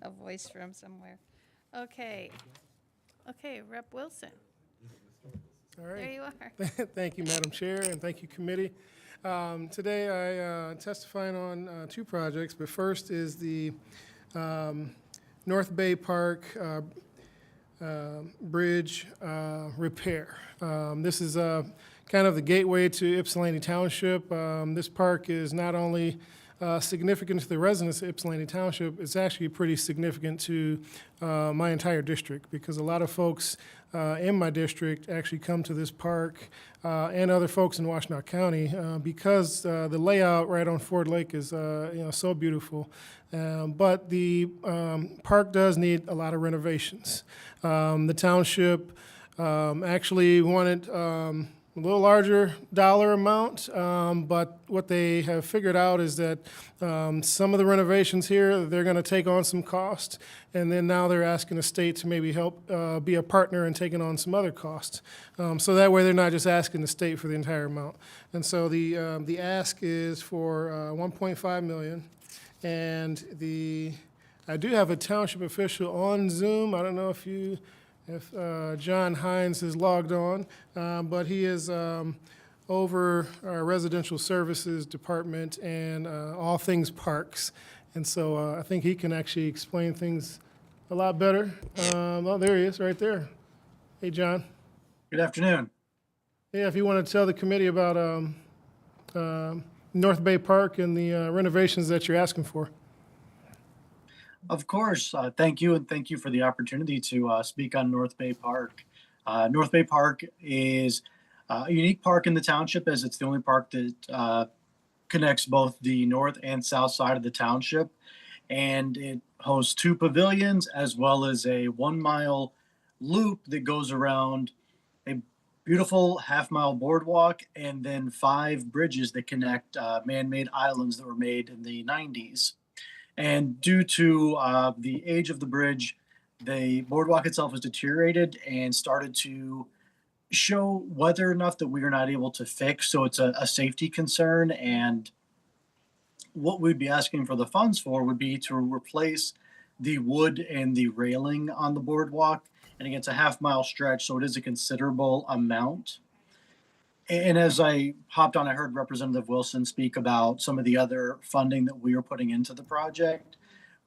A voice from somewhere. Okay. Okay, Rep. Wilson. All right. There you are. Thank you, Madam Chair, and thank you, committee. Today I testifying on 2 projects, but first is the North Bay Park bridge repair. This is kind of the gateway to Ypsilanti Township. This park is not only significant to the residents of Ypsilanti Township, it's actually pretty significant to my entire district, because a lot of folks in my district actually come to this park and other folks in Washtenaw County because the layout right on Ford Lake is so beautiful. But the park does need a lot of renovations. The township actually wanted a little larger dollar amount, but what they have figured out is that some of the renovations here, they're going to take on some costs, and then now they're asking the state to maybe help be a partner in taking on some other costs. So that way they're not just asking the state for the entire amount. And so the ask is for 1.5 million, and I do have a township official on Zoom. I don't know if John Hines is logged on, but he is over our residential services department and all things parks. And so I think he can actually explain things a lot better. Oh, there he is, right there. Hey, John. Good afternoon. Yeah, if you want to tell the committee about North Bay Park and the renovations that you're asking for. Of course. Thank you, and thank you for the opportunity to speak on North Bay Park. North Bay Park is a unique park in the township, as it's the only park that connects both the north and south side of the township. And it hosts 2 pavilions as well as a 1-mile loop that goes around a beautiful half-mile boardwalk and then 5 bridges that connect man-made islands that were made in the 90s. And due to the age of the bridge, the boardwalk itself has deteriorated and started to show weather enough that we are not able to fix. So it's a safety concern. And what we'd be asking for the funds for would be to replace the wood and the railing on the boardwalk. And again, it's a half-mile stretch, so it is a considerable amount. And as I hopped on, I heard Representative Wilson speak about some of the other funding that we are putting into the project.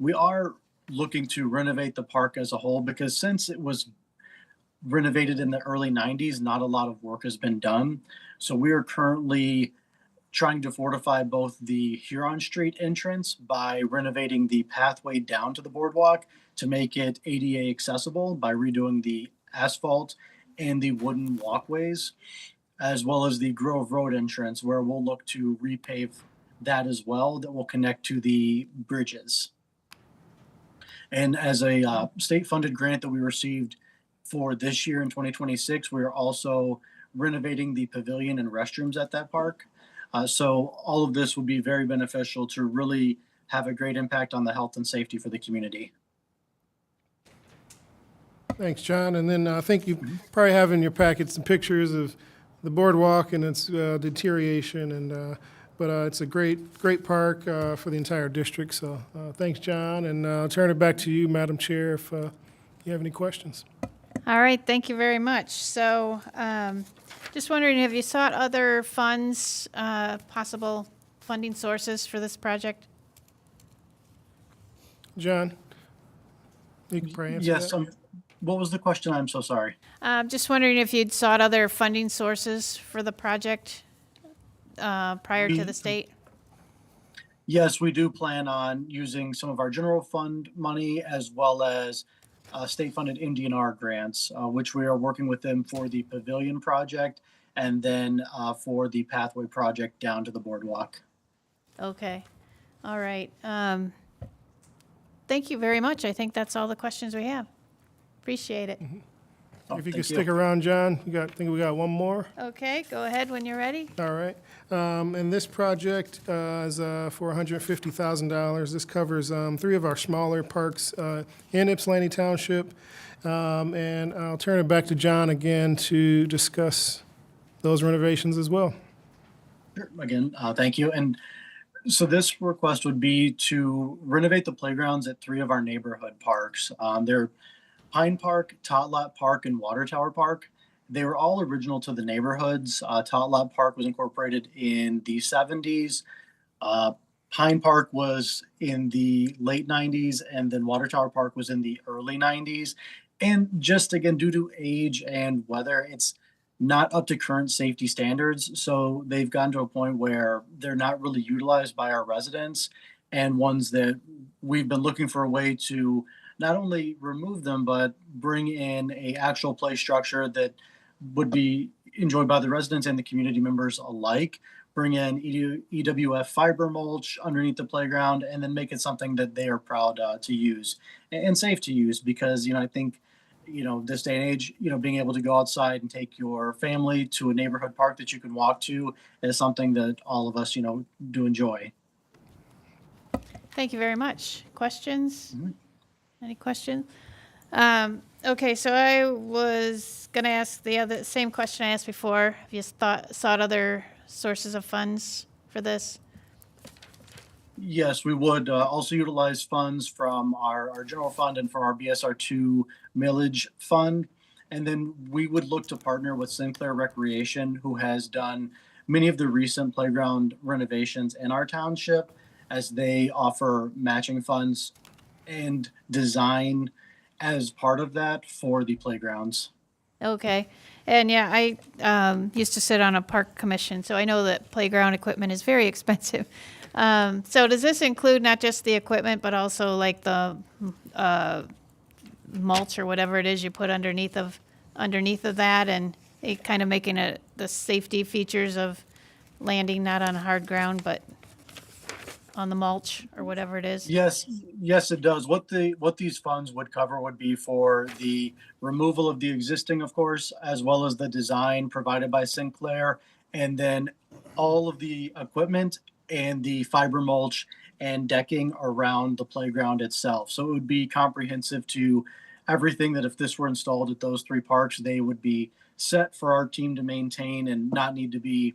We are looking to renovate the park as a whole, because since it was renovated in the early 90s, not a lot of work has been done. So we are currently trying to fortify both the Huron Street entrance by renovating the pathway down to the boardwalk to make it ADA accessible by redoing the asphalt and the wooden walkways, as well as the Grove Road entrance, where we'll look to repave that as well, that will connect to the bridges. And as a state-funded grant that we received for this year in 2026, we are also renovating the pavilion and restrooms at that park. So all of this will be very beneficial to really have a great impact on the health and safety for the community. Thanks, John. And then I think you probably have in your packet some pictures of the boardwalk and its deterioration, and but it's a great park for the entire district. So thanks, John, and I'll turn it back to you, Madam Chair, if you have any questions. All right, thank you very much. So just wondering, have you sought other funds, possible funding sources for this project? John, you can probably answer Yes. that. What was the question? I'm so sorry. Just wondering if you'd sought other funding sources for the project prior to the state? Yes, we do plan on using some of our general fund money as well as state-funded MDNR grants, which we are working with them for the pavilion project and then for the pathway project down to the boardwalk. Okay, all right. Thank you very much. I think that's all the questions we have. Appreciate it. If you could stick around, John, I think we got one more. Okay, go ahead when you're ready. All right. And this project is for $150,000. This covers 3 of our smaller parks in Ypsilanti Township. And I'll turn it back to John again to discuss those renovations as well. Sure. Again, thank you. And so this request would be to renovate the playgrounds at 3 of our neighborhood parks. They're Pine Park, Totlot Park, and Water Tower Park. They were all original to the neighborhoods. Totlot Park was incorporated in the 70s. Pine Park was in the late 90s, and then Water Tower Park was in the early 90s. And just again, due to age and weather, it's not up to current safety standards. So they've gotten to a point where they're not really utilized by our residents, and ones that we've been looking for a way to not only remove them, but bring in a actual play structure that would be enjoyed by the residents and the community members alike. Bring in EWF fiber mulch underneath the playground, and then make it something that they are proud to use and safe to use. Because, I think this day and age, being able to go outside and take your family to a neighborhood park that you can walk to is something that all of us, do enjoy. Thank you very much. Questions? Any questions? Okay, so I was going to ask the same question I asked before. Have you sought other sources of funds for this? Yes, we would also utilize funds from our general fund and from our BSR2 millage fund. And then we would look to partner with Sinclair Recreation, who has done many of the recent playground renovations in our township, as they offer matching funds and design as part of that for the playgrounds. Okay. And yeah, I used to sit on a park commission, so I know that playground equipment is very expensive. So does this include not just the equipment, but also like the mulch or whatever it is you put underneath of that, and it kind of making it the safety features of landing not on hard ground, but on the mulch or whatever it is? Yes, it does. What these funds would cover would be for the removal of the existing, of course, as well as the design provided by Sinclair, and then all of the equipment and the fiber mulch and decking around the playground itself. So it would be comprehensive to everything that if this were installed at those three parks, they would be set for our team to maintain and not need to be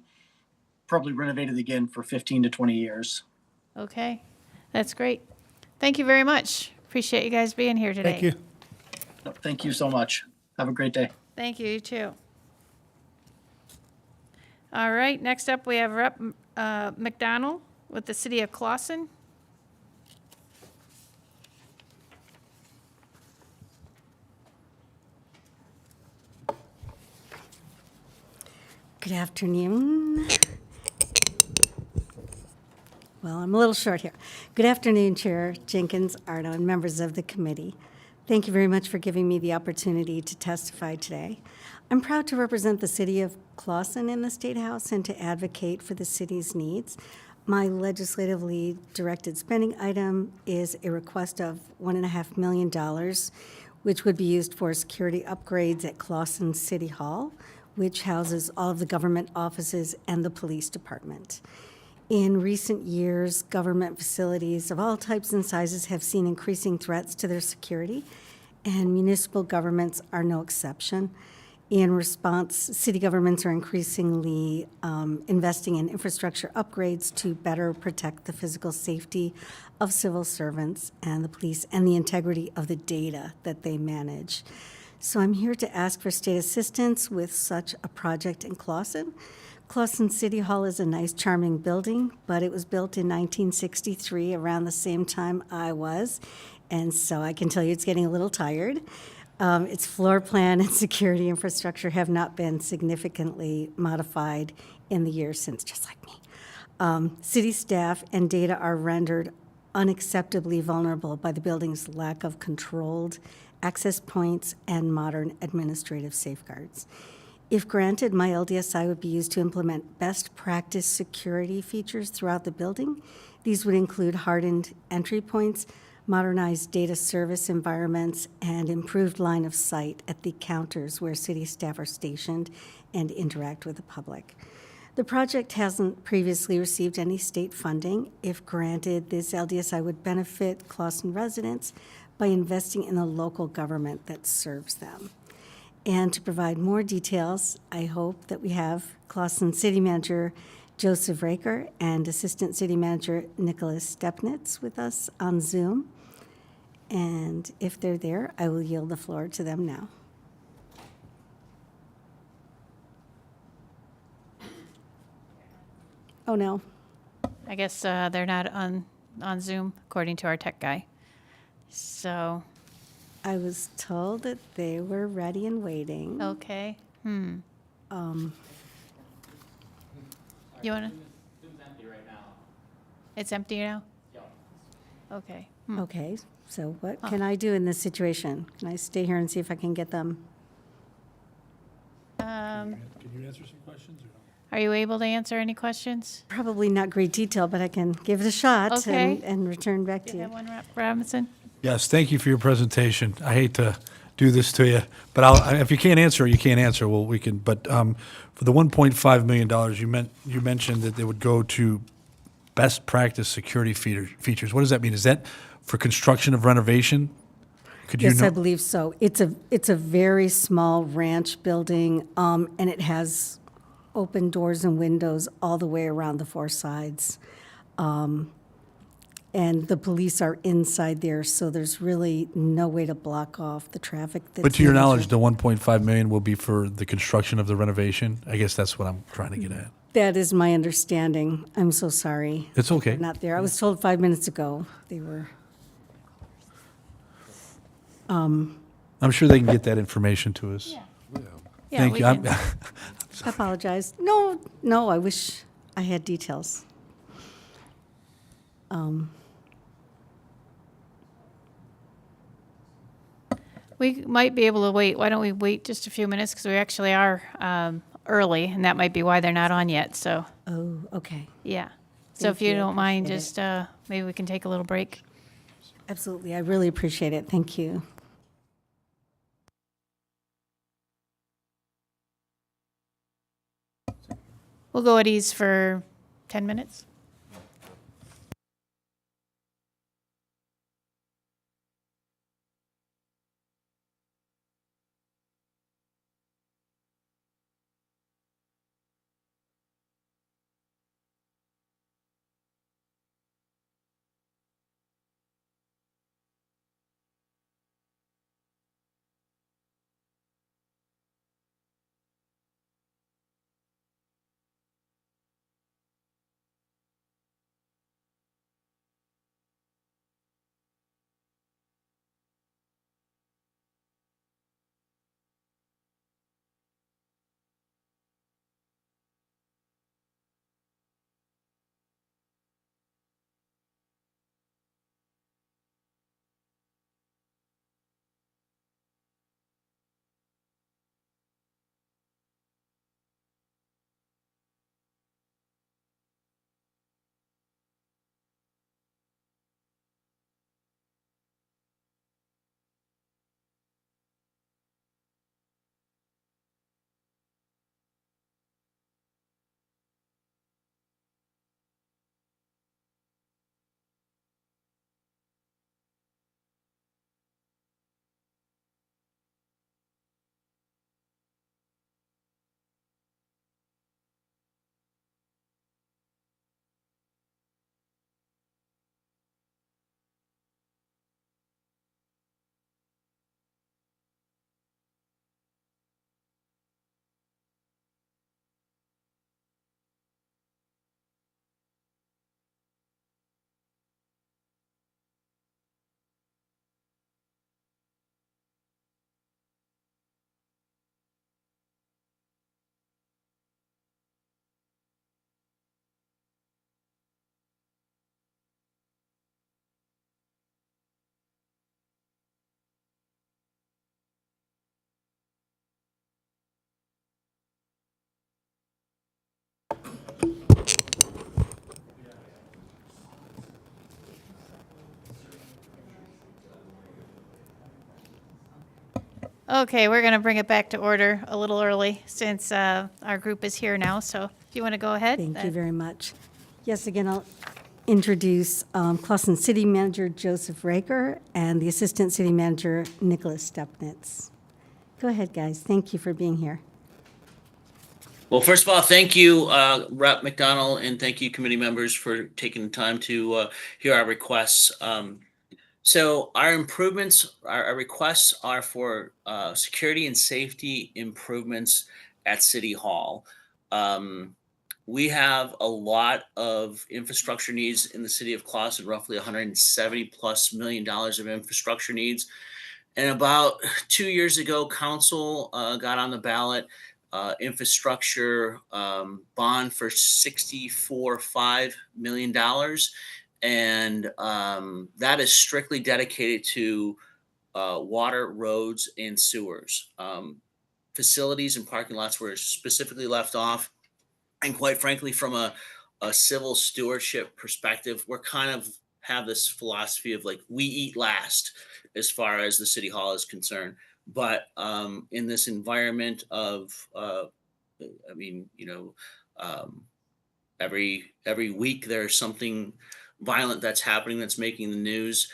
probably renovated again for 15 to 20 years. Okay, that's great. Thank you very much. Appreciate you guys being here today. Thank you. Thank you so much. Have a great day. Thank you, you too. All right, next up we have Rep. McDonnell with the City of Clawson. Good afternoon. Well, I'm a little short here. Good afternoon, Chair Jenkins, Arno, and members of the committee. Thank you very much for giving me the opportunity to testify today. I'm proud to represent the City of Clawson in the State House and to advocate for the city's needs. My legislatively directed spending item is a request of $1.5 million, which would be used for security upgrades at Clawson City Hall, which houses all of the government offices and the police department. In recent years, government facilities of all types and sizes have seen increasing threats to their security, and municipal governments are no exception. In response, city governments are increasingly investing in infrastructure upgrades to better protect the physical safety of civil servants and the police and the integrity of the data that they manage. So I'm here to ask for state assistance with such a project in Clawson. Clawson City Hall is a nice, charming building, but it was built in 1963, around the same time I was, and so I can tell you it's getting a little tired. Its floor plan and security infrastructure have not been significantly modified in the years since, just like me. City staff and data are rendered unacceptably vulnerable by the building's lack of controlled access points and modern administrative safeguards. If granted, my LDSI would be used to implement best practice security features throughout the building. These would include hardened entry points, modernized data service environments, and improved line of sight at the counters where city staff are stationed and interact with the public. The project hasn't previously received any state funding. If granted, this LDSI would benefit Clawson residents by investing in the local government that serves them. And to provide more details, I hope that we have Clawson City Manager Joseph Raker and Assistant City Manager Nicholas Stepnitz with us on Zoom. And if they're there, I will yield the floor to them now. Oh, no. I guess they're not on Zoom, according to our tech guy. So, I was told that they were ready and waiting. okay. You wanna? Zoom's empty right now. It's empty now? Okay. Okay, so what can I do in this situation? Can I stay here and see if I can get them? Can you answer some questions or no? Are you able to answer any questions? Probably not great detail, but I can give it a shot Okay. and return back Do to you you. have one, Rep. Robinson? Yes, thank you for your presentation. I hate to do this to you, but if you can't answer, you can't answer. Well, we can. But for the $1.5 million, you mentioned that they would go to best practice security features. What does that mean? Is that for construction of renovation? Could you Yes, know? I believe so. It's a very small ranch building, and it has open doors and windows all the way around the four sides. And the police are inside there, so there's really no way to block off the traffic. But to your knowledge, the $1.5 million will be for the construction of the renovation? I guess that's what I'm trying to get at. That is my understanding. I'm so sorry. It's okay. They're not there. I was told 5 minutes ago they were. I'm sure they can get that information to us. Yeah, Thank we you. can. I apologize. No, I wish I had details. We might be able to wait. Why don't we wait just a few minutes? Because we actually are early, and that might be why they're not on yet, so, Oh, okay. yeah. So if Thank you you. I don't mind, appreciate just maybe we can take a little break. Absolutely. I really appreciate it. Thank you. We'll go at ease for 10 minutes. Okay, we're going to bring it back to order a little early since our group is here now. So if you want to go ahead. Thank you very much. Yes, again, I'll introduce Clawson City Manager Joseph Raker and the Assistant City Manager Nicholas Stepnitz. Go ahead, guys. Thank you for being here. Well, first of all, thank you, Rep. McDonnell, and thank you, committee members, for taking the time to hear our requests. So our improvements, our requests are for security and safety improvements at City Hall. We have a lot of infrastructure needs in the city of Clawson, roughly $170+ million of infrastructure needs. And about 2 years ago, council got on the ballot infrastructure bond for $64.5 million. And that is strictly dedicated to water, roads, and sewers. Facilities and parking lots were specifically left off. And quite frankly, from a civil stewardship perspective, we're kind of have this philosophy of like, we eat last as far as the city hall is concerned. but in this environment of, every week there's something violent that's happening that's making the news.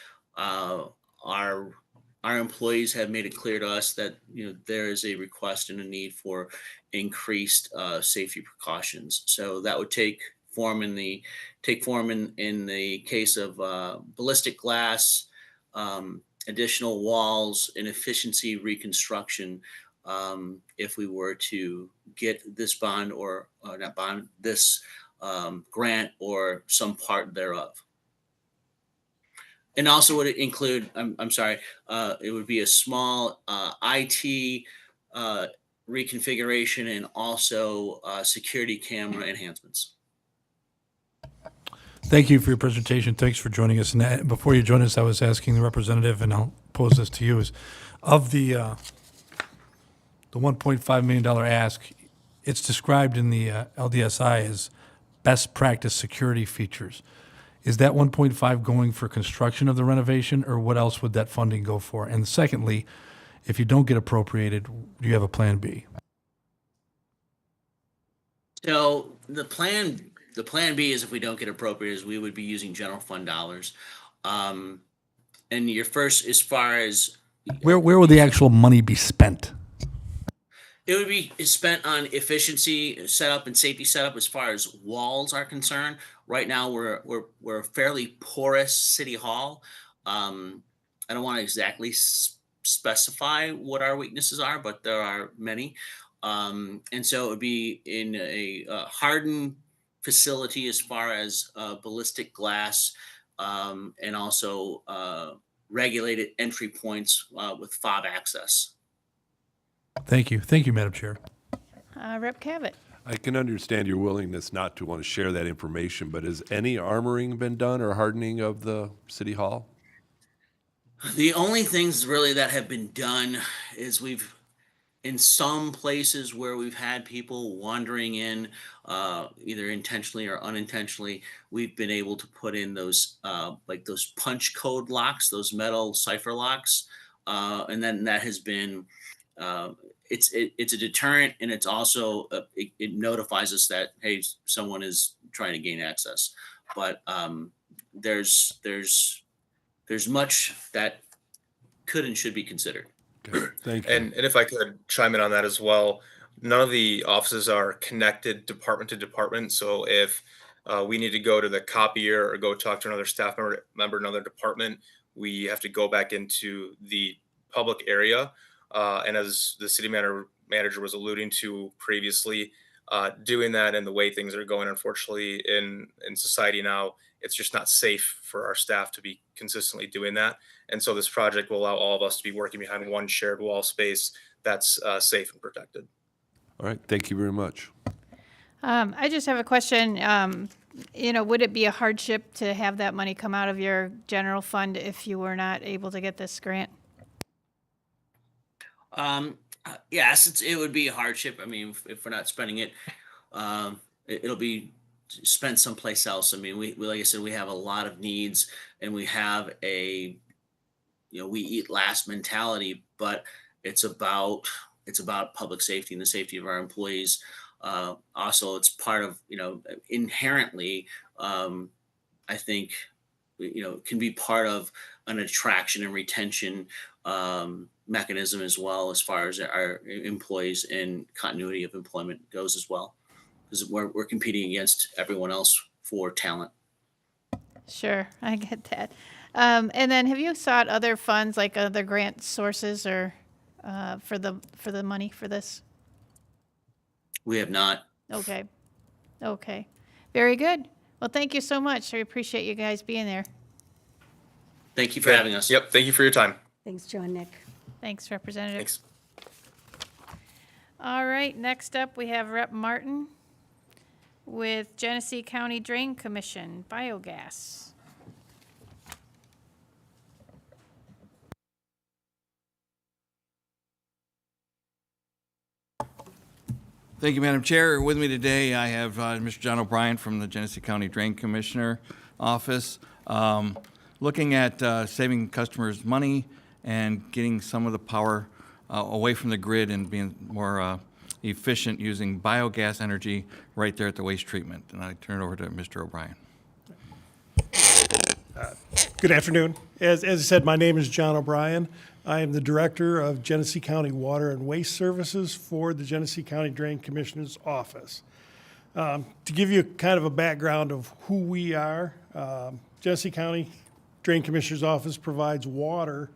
Our employees have made it clear to us that there is a request and a need for increased safety precautions. So that would take form in the case of ballistic glass, additional walls, and efficiency reconstruction. If we were to get this bond or not bond, this grant or some part thereof. And also would it include, it would be a small IT reconfiguration and also security camera enhancements. Thank you for your presentation. Thanks for joining us. And before you join us, I was asking the representative, and I'll pose this to you, is of the $1.5 million ask, it's described in the LDSI as best practice security features. Is that 1.5 going for construction of the renovation, or what else would that funding go for? And secondly, if you don't get appropriated, do you have a plan B? So the plan B is if we don't get appropriated, is we would be using general fund dollars. And your first, as far as Where will the actual money be spent? it would be spent on efficiency setup and safety setup as far as walls are concerned. Right now, we're a fairly porous city hall. I don't want to exactly specify what our weaknesses are, but there are many. And so it would be in a hardened facility as far as ballistic glass, and also regulated entry points with fob access. Thank you. Thank you, Madam Chair. Rep. Cavett. I can understand your willingness not to want to share that information, but has any armoring been done or hardening of the city hall? The only things really that have been done is in some places where we've had people wandering in, either intentionally or unintentionally, we've been able to put in those like those punch code locks, those metal cipher locks, and then that has been it's a deterrent, and it's also it notifies us that, hey, someone is trying to gain access. But there's much that could and should be considered. Okay. Thank you. And if I could chime in on that as well, none of the offices are connected department to department. So if we need to go to the copier or go talk to another staff member in another department, we have to go back into the public area. And as the city manager was alluding to previously, doing that and the way things are going, unfortunately, in society now, it's just not safe for our staff to be consistently doing that. And so this project will allow all of us to be working behind one shared wall space that's safe and protected. All right. Thank you very much. I just have a question. Would it be a hardship to have that money come out of your general fund if you were not able to get this grant? Yes, it would be a hardship. I mean, if we're not spending it, it'll be spent someplace else. I mean, we like I said, we have a lot of needs, and we have we eat last mentality, but it's about public safety and the safety of our employees. Also, it's part of, inherently, I think, can be part of an attraction and retention mechanism as well, as far as our employees and continuity of employment goes as well, because we're competing against everyone else for talent. Sure, I get that. And then have you sought other funds, like other grant sources, or for the money for this? We have not. Okay. Very good. Well, thank you so much. I appreciate you guys being there. Thank you for having us. Yep. Thank you for your time. Thanks, Joe and Nick. Thanks, Representative. Thanks. All right, next up we have Rep. Martin with Genesee County Drain Commission, biogas. Thank you, Madam Chair. With me today, I have Mr. John O'Brien from the Genesee County Drain Commissioner Office, looking at saving customers money and getting some of the power away from the grid and being more efficient using biogas energy right there at the waste treatment. And I turn it over to Mr. O'Brien. Good afternoon. As I said, my name is John O'Brien. I am the Director of Genesee County Water and Waste Services for the Genesee County Drain Commissioner's Office. To give you kind of a background of who we are, Genesee County Drain Commissioner's Office provides water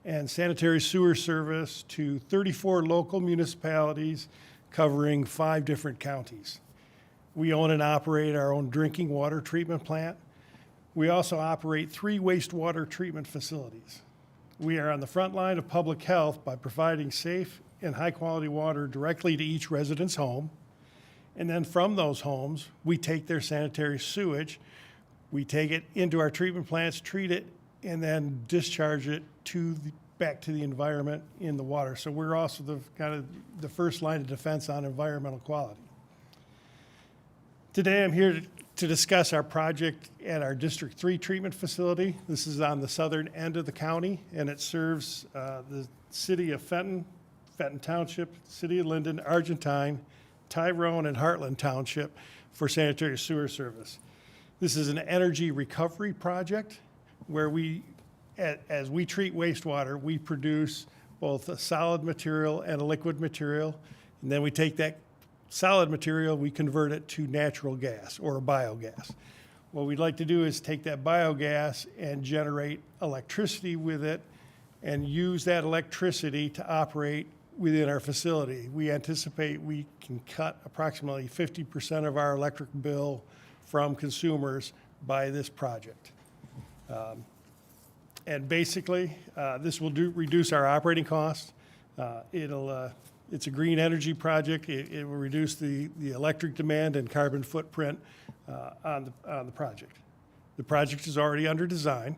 and sanitary sewer service to 34 local municipalities covering 5 different counties. We own and operate our own drinking water treatment plant. We also operate 3 wastewater treatment facilities. We are on the front line of public health by providing safe and high-quality water directly to each resident's home. And then from those homes, we take their sanitary sewage, we take it into our treatment plants, treat it, and then discharge it back to the environment in the water. So we're also the first line of defense on environmental quality. Today I'm here to discuss our project at our District 3 treatment facility. This is on the southern end of the county, and it serves the city of Fenton, Fenton Township, city of Linden, Argentine, Tyrone, and Heartland Township for sanitary sewer service. This is an energy recovery project where as we treat wastewater, we produce both a solid material and a liquid material, and then we take that solid material, we convert it to natural gas or biogas. What we'd like to do is take that biogas and generate electricity with it and use that electricity to operate within our facility. We anticipate we can cut approximately 50% of our electric bill from consumers by this project. And basically, this will reduce our operating costs. It's a green energy project. It will reduce the electric demand and carbon footprint on the project. The project is already under design.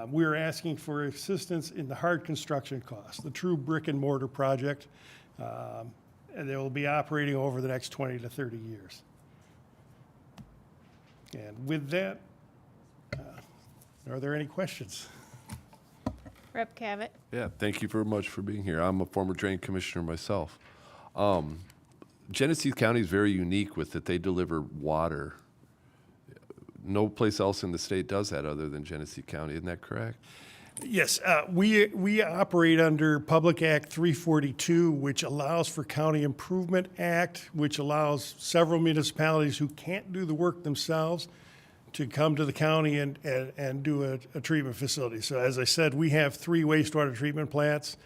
We're asking for assistance in the hard construction costs, the true brick and mortar project, and they will be operating over the next 20 to 30 years. And with that, are there any questions? Rep. Cavett. Yeah, thank you very much for being here. I'm a former drain commissioner myself. Genesee County is very unique with that they deliver water. No place else in the state does that other than Genesee County. Isn't that correct? Yes, we operate under Public Act 342, which allows for County Improvement Act, which allows several municipalities who can't do the work themselves to come to the county and do a treatment facility. So as I said, we have 3 wastewater treatment plants.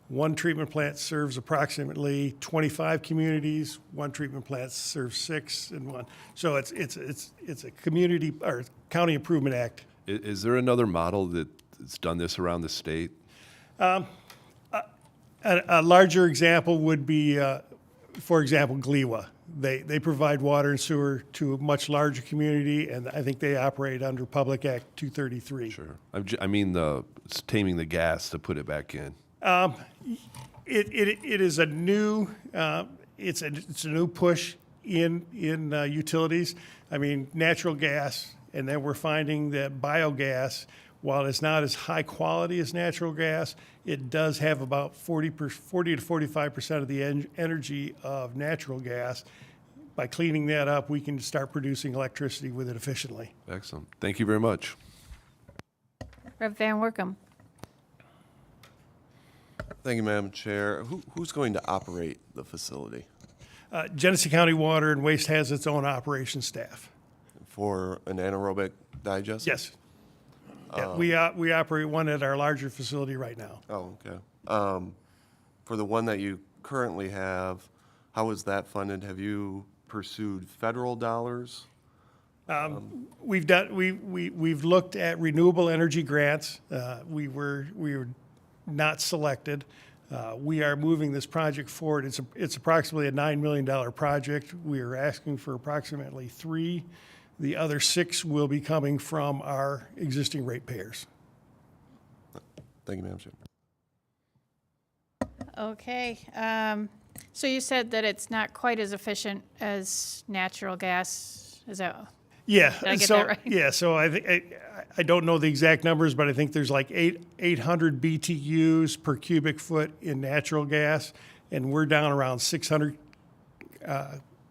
One treatment plant serves approximately 25 communities. One treatment plant serves 6 and one. So it's a community or County Improvement Act. Is there another model that's done this around the state? A larger example would be, for example, Gliwa. They provide water and sewer to a much larger community, and I think they operate under Public Act 233. Sure. I mean taming the gas to put it back in. It is a new it's a new push in utilities. I mean, natural gas, and then we're finding that biogas, while it's not as high quality as natural gas, it does have about 40 to 45% of the energy of natural gas. By cleaning that up, we can start producing electricity with it efficiently. Excellent. Thank you very much. Rep. Van Workum. Thank you, Madam Chair. Who's going to operate the facility? Genesee County Water and Waste has its own operations staff. For an anaerobic digester? Yes. Yeah, we operate one at our larger facility right now. Oh, okay. For the one that you currently have, how is that funded? Have you pursued federal dollars? We've looked at renewable energy grants. We were not selected. We are moving this project forward. It's approximately a $9 million project. We are asking for approximately 3. The other 6 will be coming from our existing ratepayers. Thank you, Madam Chair. Okay. So you said that it's not quite as efficient as natural gas. Is that? Yeah. Did I get so, that right? Yeah, so I don't know the exact numbers, but I think there's like 800 BTUs per cubic foot in natural gas, and we're down around 600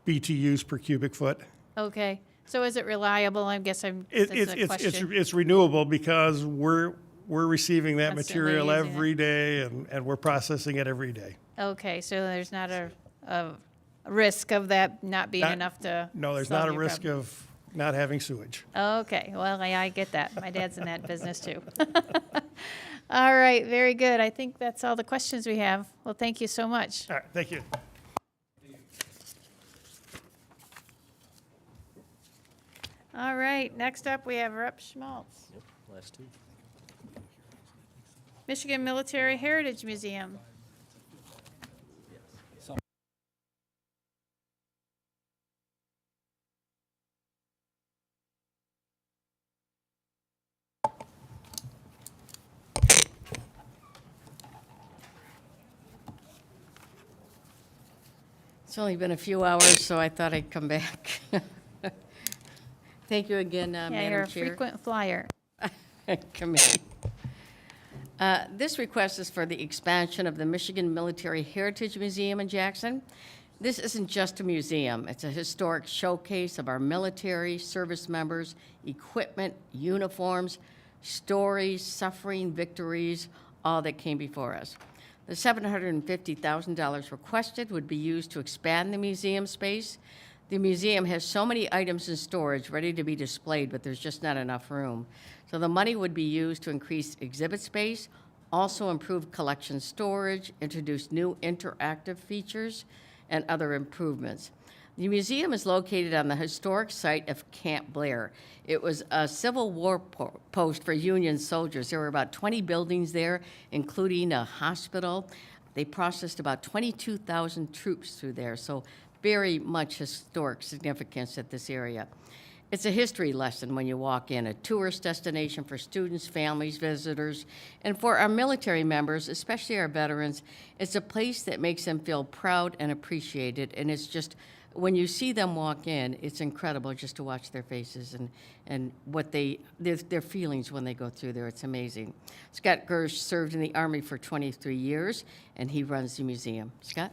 BTUs per cubic foot. Okay, so is it reliable? I guess that's a question. It's renewable because we're receiving that Constantly material using it. every day, and we're processing it every day. Okay, so there's not a risk of that not being enough to. No, there's solve not a your risk problem. of not having sewage. Okay, well, I get that. My dad's in that business too. All right, very good. I think that's all the questions we have. Well, thank you so much. All right, thank you. All right, next up, we have Rep. Schmaltz. Last two. Michigan Military Heritage Museum. It's only been a few hours, so I thought I'd come back. Thank you again, Yeah, Madam you're a Chair. frequent flyer. Committee. This request is for the expansion of the Michigan Military Heritage Museum in Jackson. This isn't just a museum. It's a historic showcase of our military service members, equipment, uniforms, stories, suffering, victories, all that came before us. The $750,000 requested would be used to expand the museum space. The museum has so many items in storage ready to be displayed, but there's just not enough room. So the money would be used to increase exhibit space, also improve collection storage, introduce new interactive features, and other improvements. The museum is located on the historic site of Camp Blair. It was a Civil War post for Union soldiers. There were about 20 buildings there, including a hospital. They processed about 22,000 troops through there, so very much historic significance at this area. It's a history lesson when you walk in, a tourist destination for students, families, visitors, and for our military members, especially our veterans. It's a place that makes them feel proud and appreciated, and it's just, when you see them walk in, it's incredible just to watch their faces and what their feelings when they go through there. It's amazing. Scott Gersh served in the Army for 23 years, and he runs the museum. Scott?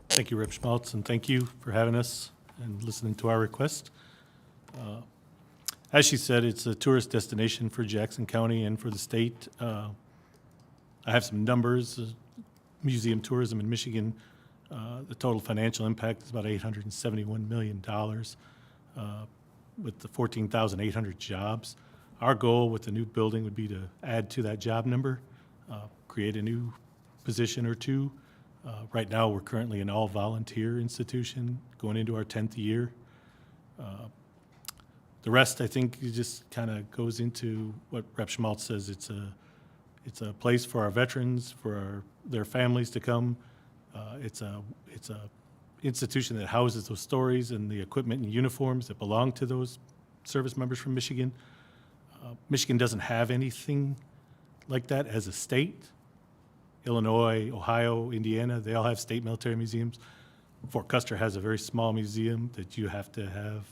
Thank you, Rep. Schmaltz, and thank you for having us and listening to our request. As she said, it's a tourist destination for Jackson County and for the state. I have some numbers. Museum tourism in Michigan, the total financial impact is about $871 million with the 14,800 jobs. Our goal with the new building would be to add to that job number, create a new position or two. Right now, we're currently an all-volunteer institution going into our 10th year. The rest, I think, just kind of goes into what Rep. Schmaltz says. It's a place for our veterans, for their families to come. It's a institution that houses those stories and the equipment and uniforms that belong to those service members from Michigan. Michigan doesn't have anything like that as a state. Illinois, Ohio, Indiana, they all have state military museums. Fort Custer has a very small museum that you have to have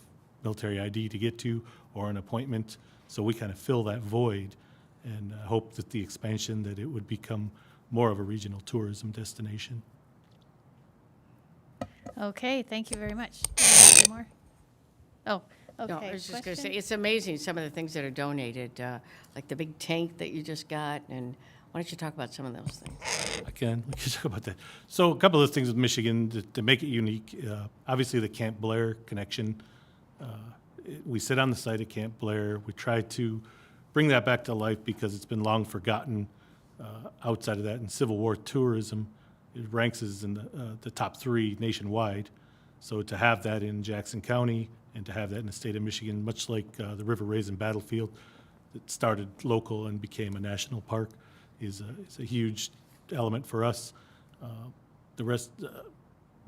military ID to get to or an appointment. So we kind of fill that void and hope that the expansion, that it would become more of a regional tourism destination. Okay, thank you very much. Any more? Oh, okay. No, I was just going to say, question? it's amazing some of the things that are donated, like the big tank that you just got, and why don't you talk about some of those things? We can talk about that. So a couple of things with Michigan to make it unique. Obviously, the Camp Blair connection. We sit on the site of Camp Blair. We try to bring that back to life because it's been long forgotten outside of that. In Civil War tourism, it ranks as in the top 3 nationwide. So to have that in Jackson County and to have that in the state of Michigan, much like the River Raisin Battlefield that started local and became a national park, is a huge element for us. The rest,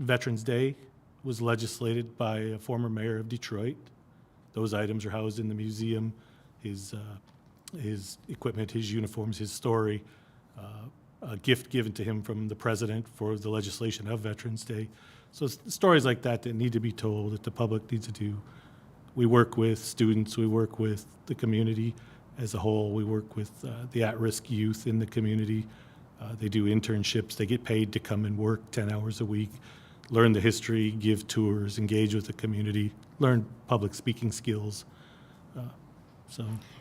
Veterans Day was legislated by a former mayor of Detroit. Those items are housed in the museum. His equipment, his uniforms, his story, a gift given to him from the president for the legislation of Veterans Day. So stories like that need to be told, that the public needs to do. We work with students, we work with the community as a whole, we work with the at-risk youth in the community. They do internships, they get paid to come and work 10 hours a week, learn the history, give tours, engage with the community, learn public speaking skills.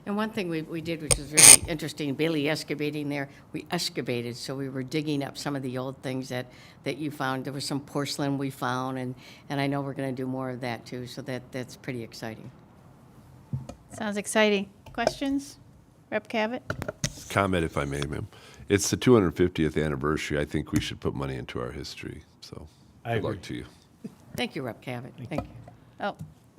And one thing we did, which was really interesting, Bailey excavating there, we excavated, so we were digging up some of the old things that you found. There was some porcelain we found, and I know we're going to do more of that too, so that's pretty exciting. Sounds exciting. Questions? Rep. Cavett? Comment, if I may, ma'am. It's the 250th anniversary. I think we should put money into our history. So I good luck agree. to you. Thank you, Rep. Cavett. Thank you. Oh,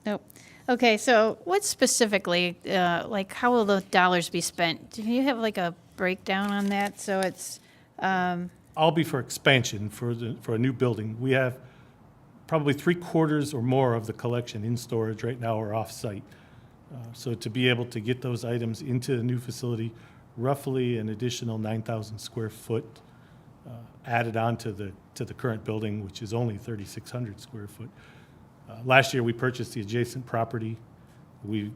no. Okay, so what specifically, like, how will the dollars be spent? Do you have like a breakdown on that? So it's, All be for expansion for a new building. We have probably 3/4 or more of the collection in storage right now or off-site. So to be able to get those items into the new facility, roughly an additional 9,000 square foot added on to the current building, which is only 3,600 square foot. Last year, we purchased the adjacent property. We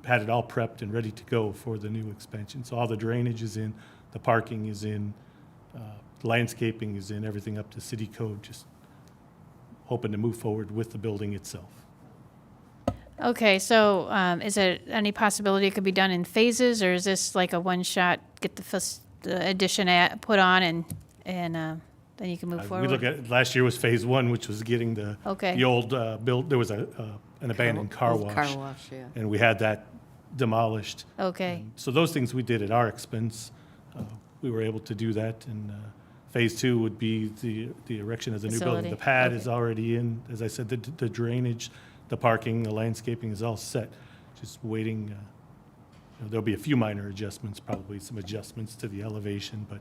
had it all prepped and ready to go for the new expansion. So all the drainage is in, the parking is in, landscaping is in, everything up to city code, just hoping to move forward with the building itself. okay, so is there any possibility it could be done in phases, or is this like a one-shot, get the addition put on and then you can move We forward? look at, last year was phase one, which was getting the old build, there was an abandoned car Old wash. car wash, yeah. And we had that demolished. Okay, So those things we did at our expense. We were able to do that, and phase two would be the erection of the new building. Facility, The pad okay. is already in, as I said, the drainage, the parking, the landscaping is all set. Just waiting, there'll be a few minor adjustments, probably some adjustments to the elevation, but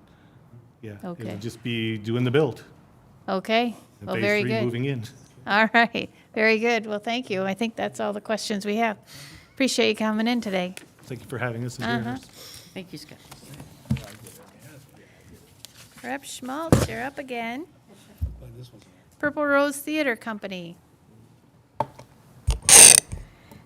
yeah. It Okay. would just be doing the build. okay, and well, phase very three good. moving in. All right, very good. Well, thank you. I think that's all the questions we have. Appreciate you coming in today. Thank you for having us and hearing Uh-huh. us. Thank you, Scott. Rep. Schmaltz, you're up again. Purple Rose Theater Company.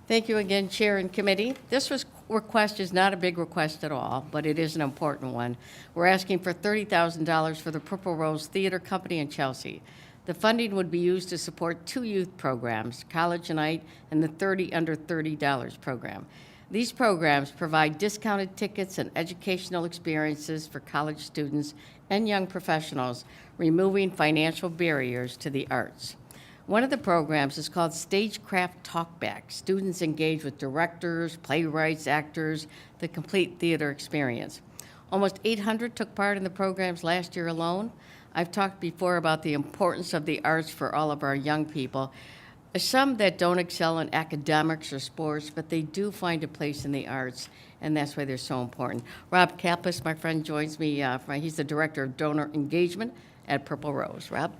Thank you again, Chair and Committee. This request is not a big request at all, but it is an important one. We're asking for $30,000 for the Purple Rose Theater Company in Chelsea. The funding would be used to support 2 youth programs, College Night and the 30 Under $30 program. These programs provide discounted tickets and educational experiences for college students and young professionals, removing financial barriers to the arts. One of the programs is called Stagecraft Talkback. Students engage with directors, playwrights, actors, the complete theater experience. Almost 800 took part in the programs last year alone. I've talked before about the importance of the arts for all of our young people. Some that don't excel in academics or sports, but they do find a place in the arts, and that's why they're so important. Rob Kappas, my friend, joins me. He's the Director of Donor Engagement at Purple Rose. Rob?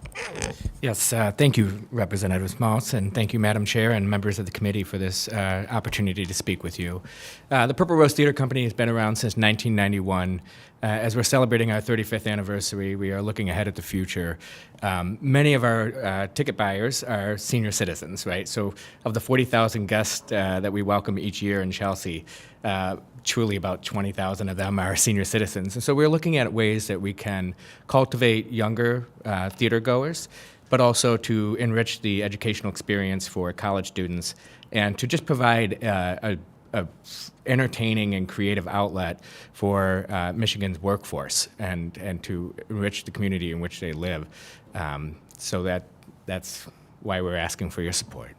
Yes, thank you, Representative Schmaltz, and thank you, Madam Chair and members of the committee for this opportunity to speak with you. The Purple Rose Theater Company has been around since 1991. As we're celebrating our 35th anniversary, we are looking ahead at the future. Many of our ticket buyers are senior citizens, right? So of the 40,000 guests that we welcome each year in Chelsea, truly about 20,000 of them are senior citizens. And so we're looking at ways that we can cultivate younger theater goers, but also to enrich the educational experience for college students and to just provide a entertaining and creative outlet for Michigan's workforce and to enrich the community in which they live. So that's why we're asking for your support.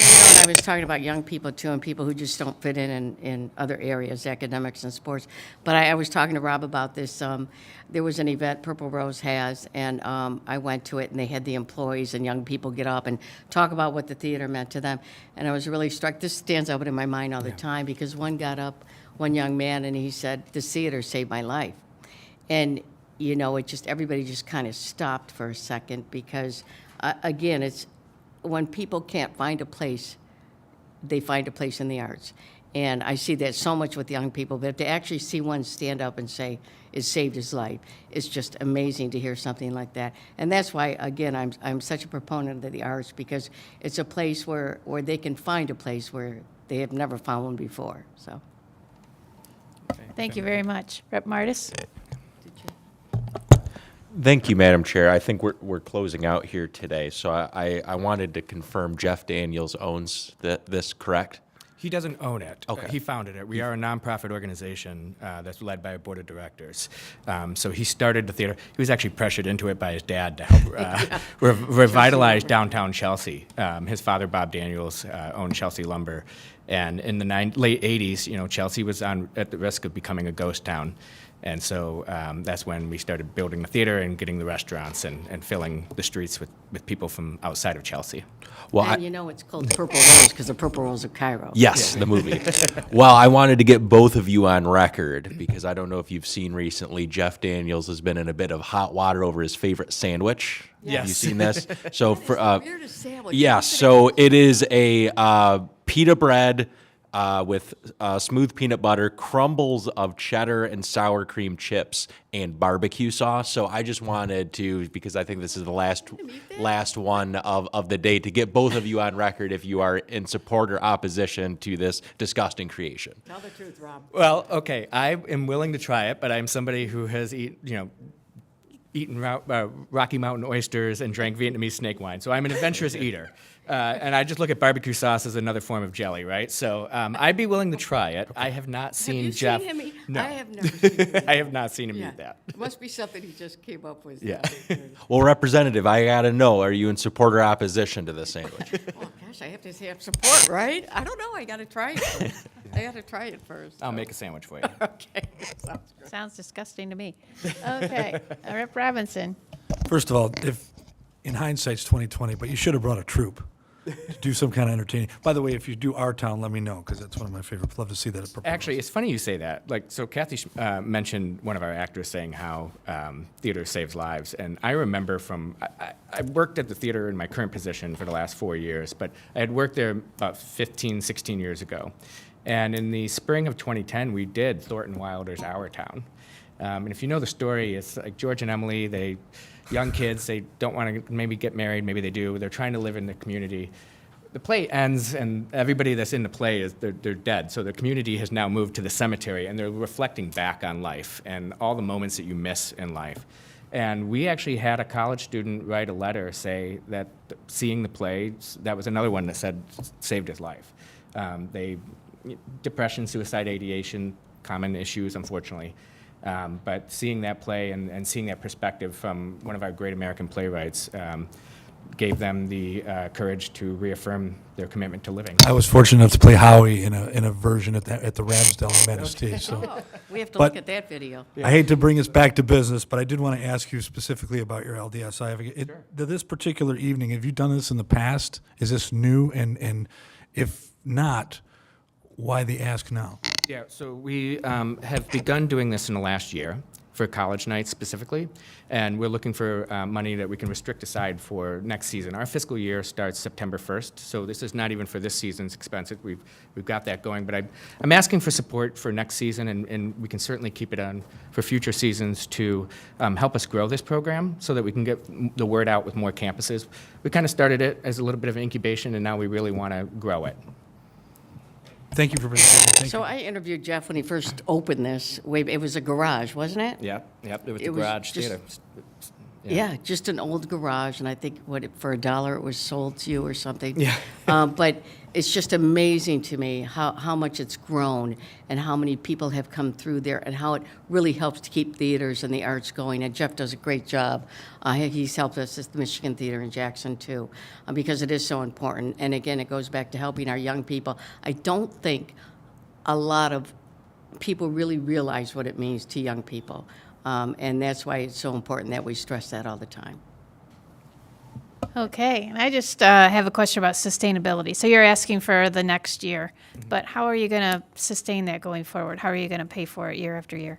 And I was talking about young people too, and people who just don't fit in other areas, academics and sports. But I was talking to Rob about this. There was an event Purple Rose has, and I went to it, and they had the employees and young people get up and talk about what the theater meant to them. And I was really struck. This stands out in my mind all the time because one got up, one young man, and he said, "The theater saved my life." And you know, everybody just kind of stopped for a second because, again, it's when people can't find a place, they find a place in the arts. And I see that so much with young people, but to actually see one stand up and say it saved his life, it's just amazing to hear something like that. And that's why, again, I'm such a proponent of the arts, because it's a place where they can find a place where they have never found one before, so. Thank you very much. Rep. Martis? Thank you, Madam Chair. I think we're closing out here today, so I wanted to confirm Jeff Daniels owns this, correct? He doesn't own it. Okay. He founded it. We are a nonprofit organization that's led by a board of directors. So he started the theater. He was actually pressured into it by his dad to help revitalize downtown Chelsea. His father, Bob Daniels, owned Chelsea Lumber. And in the late 80s, Chelsea was at the risk of becoming a ghost town. And so that's when we started building the theater and getting the restaurants and filling the streets with people from outside of Chelsea. Well, And it's called Purple Rose because the Purple Rose of Cairo. Yes, the movie. Well, I wanted to get both of you on record because I don't know if you've seen recently, Jeff Daniels has been in a bit of hot water over his favorite sandwich. Yes. Have you seen this? So That is for the weirdest sandwich. yeah, so it is a pita bread with smooth peanut butter, crumbles of cheddar and sour cream chips, and barbecue sauce. So I just wanted to, because I think this is the last one of the day, to get both of you on record if you are in support or opposition to this disgusting creation. Tell the truth, Rob. Well, okay, I am willing to try it, but I'm somebody who has eaten Rocky Mountain oysters and drank Vietnamese snake wine. So I'm an adventurous eater. And I just look at barbecue sauce as another form of jelly, right? So I'd be willing to try it. I have not seen you Jeff. seen him eat? No. I have never seen him eat. I have not seen him Yeah. eat that. It must be something he just came up with. Yeah. Well, Representative, I gotta know, are you in support or opposition to this sandwich? Oh, gosh, I have to have support, right? I don't know. I got to try it first. I got to try it first. I'll make a sandwich for you. Okay. Sounds good. Sounds disgusting to me. Okay, Rep. Robinson. First of all, if in hindsight's 2020, but you should have brought a troupe to do some kind of entertaining. By the way, if you do Our Town, let me know because that's one of my favorites. Love to see that at Purple Actually, it's funny you say that. So Kathy mentioned one of our actors saying how theater saves lives, and I remember I worked at the theater in my current position for the last 4 years, but I had worked there about 15, 16 years ago. And in the spring of 2010, we did Thornton Wilder's Our Town. And if you know the story, it's like George and Emily, young kids, they don't want to maybe get married, maybe they do. They're trying to live in the community. The play ends, and everybody that's in the play they're dead. So the community has now moved to the cemetery, and they're reflecting back on life and all the moments that you miss in life. And we actually had a college student write a letter say that seeing the play, that was another one that said saved his life. Depression, suicide, ideation, common issues, unfortunately. But seeing that play and seeing that perspective from one of our great American playwrights gave them the courage to reaffirm their commitment to living. I was fortunate enough to play Howie in a version at the Ramsdale in Manistee. So. Oh, we have to But look at that video. I hate to bring us back to business, but I did want to ask you specifically about your LDS. This particular evening, have you done this in the past? Is this new? And if not, why the ask now? Yeah, so we have begun doing this in the last year for college nights specifically, and we're looking for money that we can restrict aside for next season. Our fiscal year starts September 1st, so this is not even for this season's expense. We've got that going, but I'm asking for support for next season, and we can certainly keep it on for future seasons to help us grow this program so that we can get the word out with more campuses. We kind of started it as a little bit of incubation, and now we really want to grow it. Thank you for bringing it. So I interviewed Jeff when he first opened this. It was a garage, wasn't it? Yep, it was It the was garage just- theater. Yeah, just an old garage, and I think for $1 it was sold to you or something. Yeah. But it's just amazing to me how much it's grown and how many people have come through there and how it really helps to keep theaters and the arts going. And Jeff does a great job. He's helped us at the Michigan Theater in Jackson too, because it is so important. And again, it goes back to helping our young people. I don't think a lot of people really realize what it means to young people. And that's why it's so important that we stress that all the time. Okay, and I just have a question about sustainability. So you're asking for the next year, but how are you going to sustain that going forward? How are you going to pay for it year after year?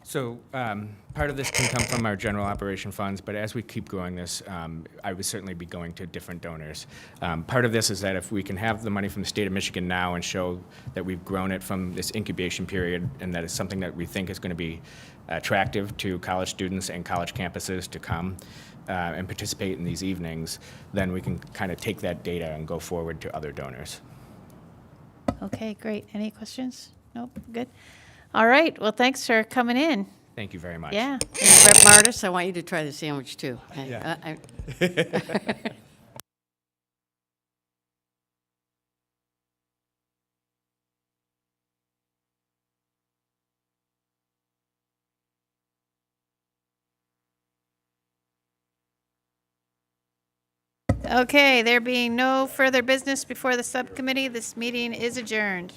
So part of this can come from our general operation funds, but as we keep growing this, I would certainly be going to different donors. Part of this is that if we can have the money from the state of Michigan now and show that we've grown it from this incubation period and that it's something that we think is going to be attractive to college students and college campuses to come and participate in these evenings, then we can kind of take that data and go forward to other donors. Okay, great. Any questions? Nope, good. All right, well, thanks for coming in. Thank you very much. Yeah. And Rep. Martis, I want you to try the sandwich too. Yeah. Okay, there being no further business before the subcommittee, this meeting is adjourned.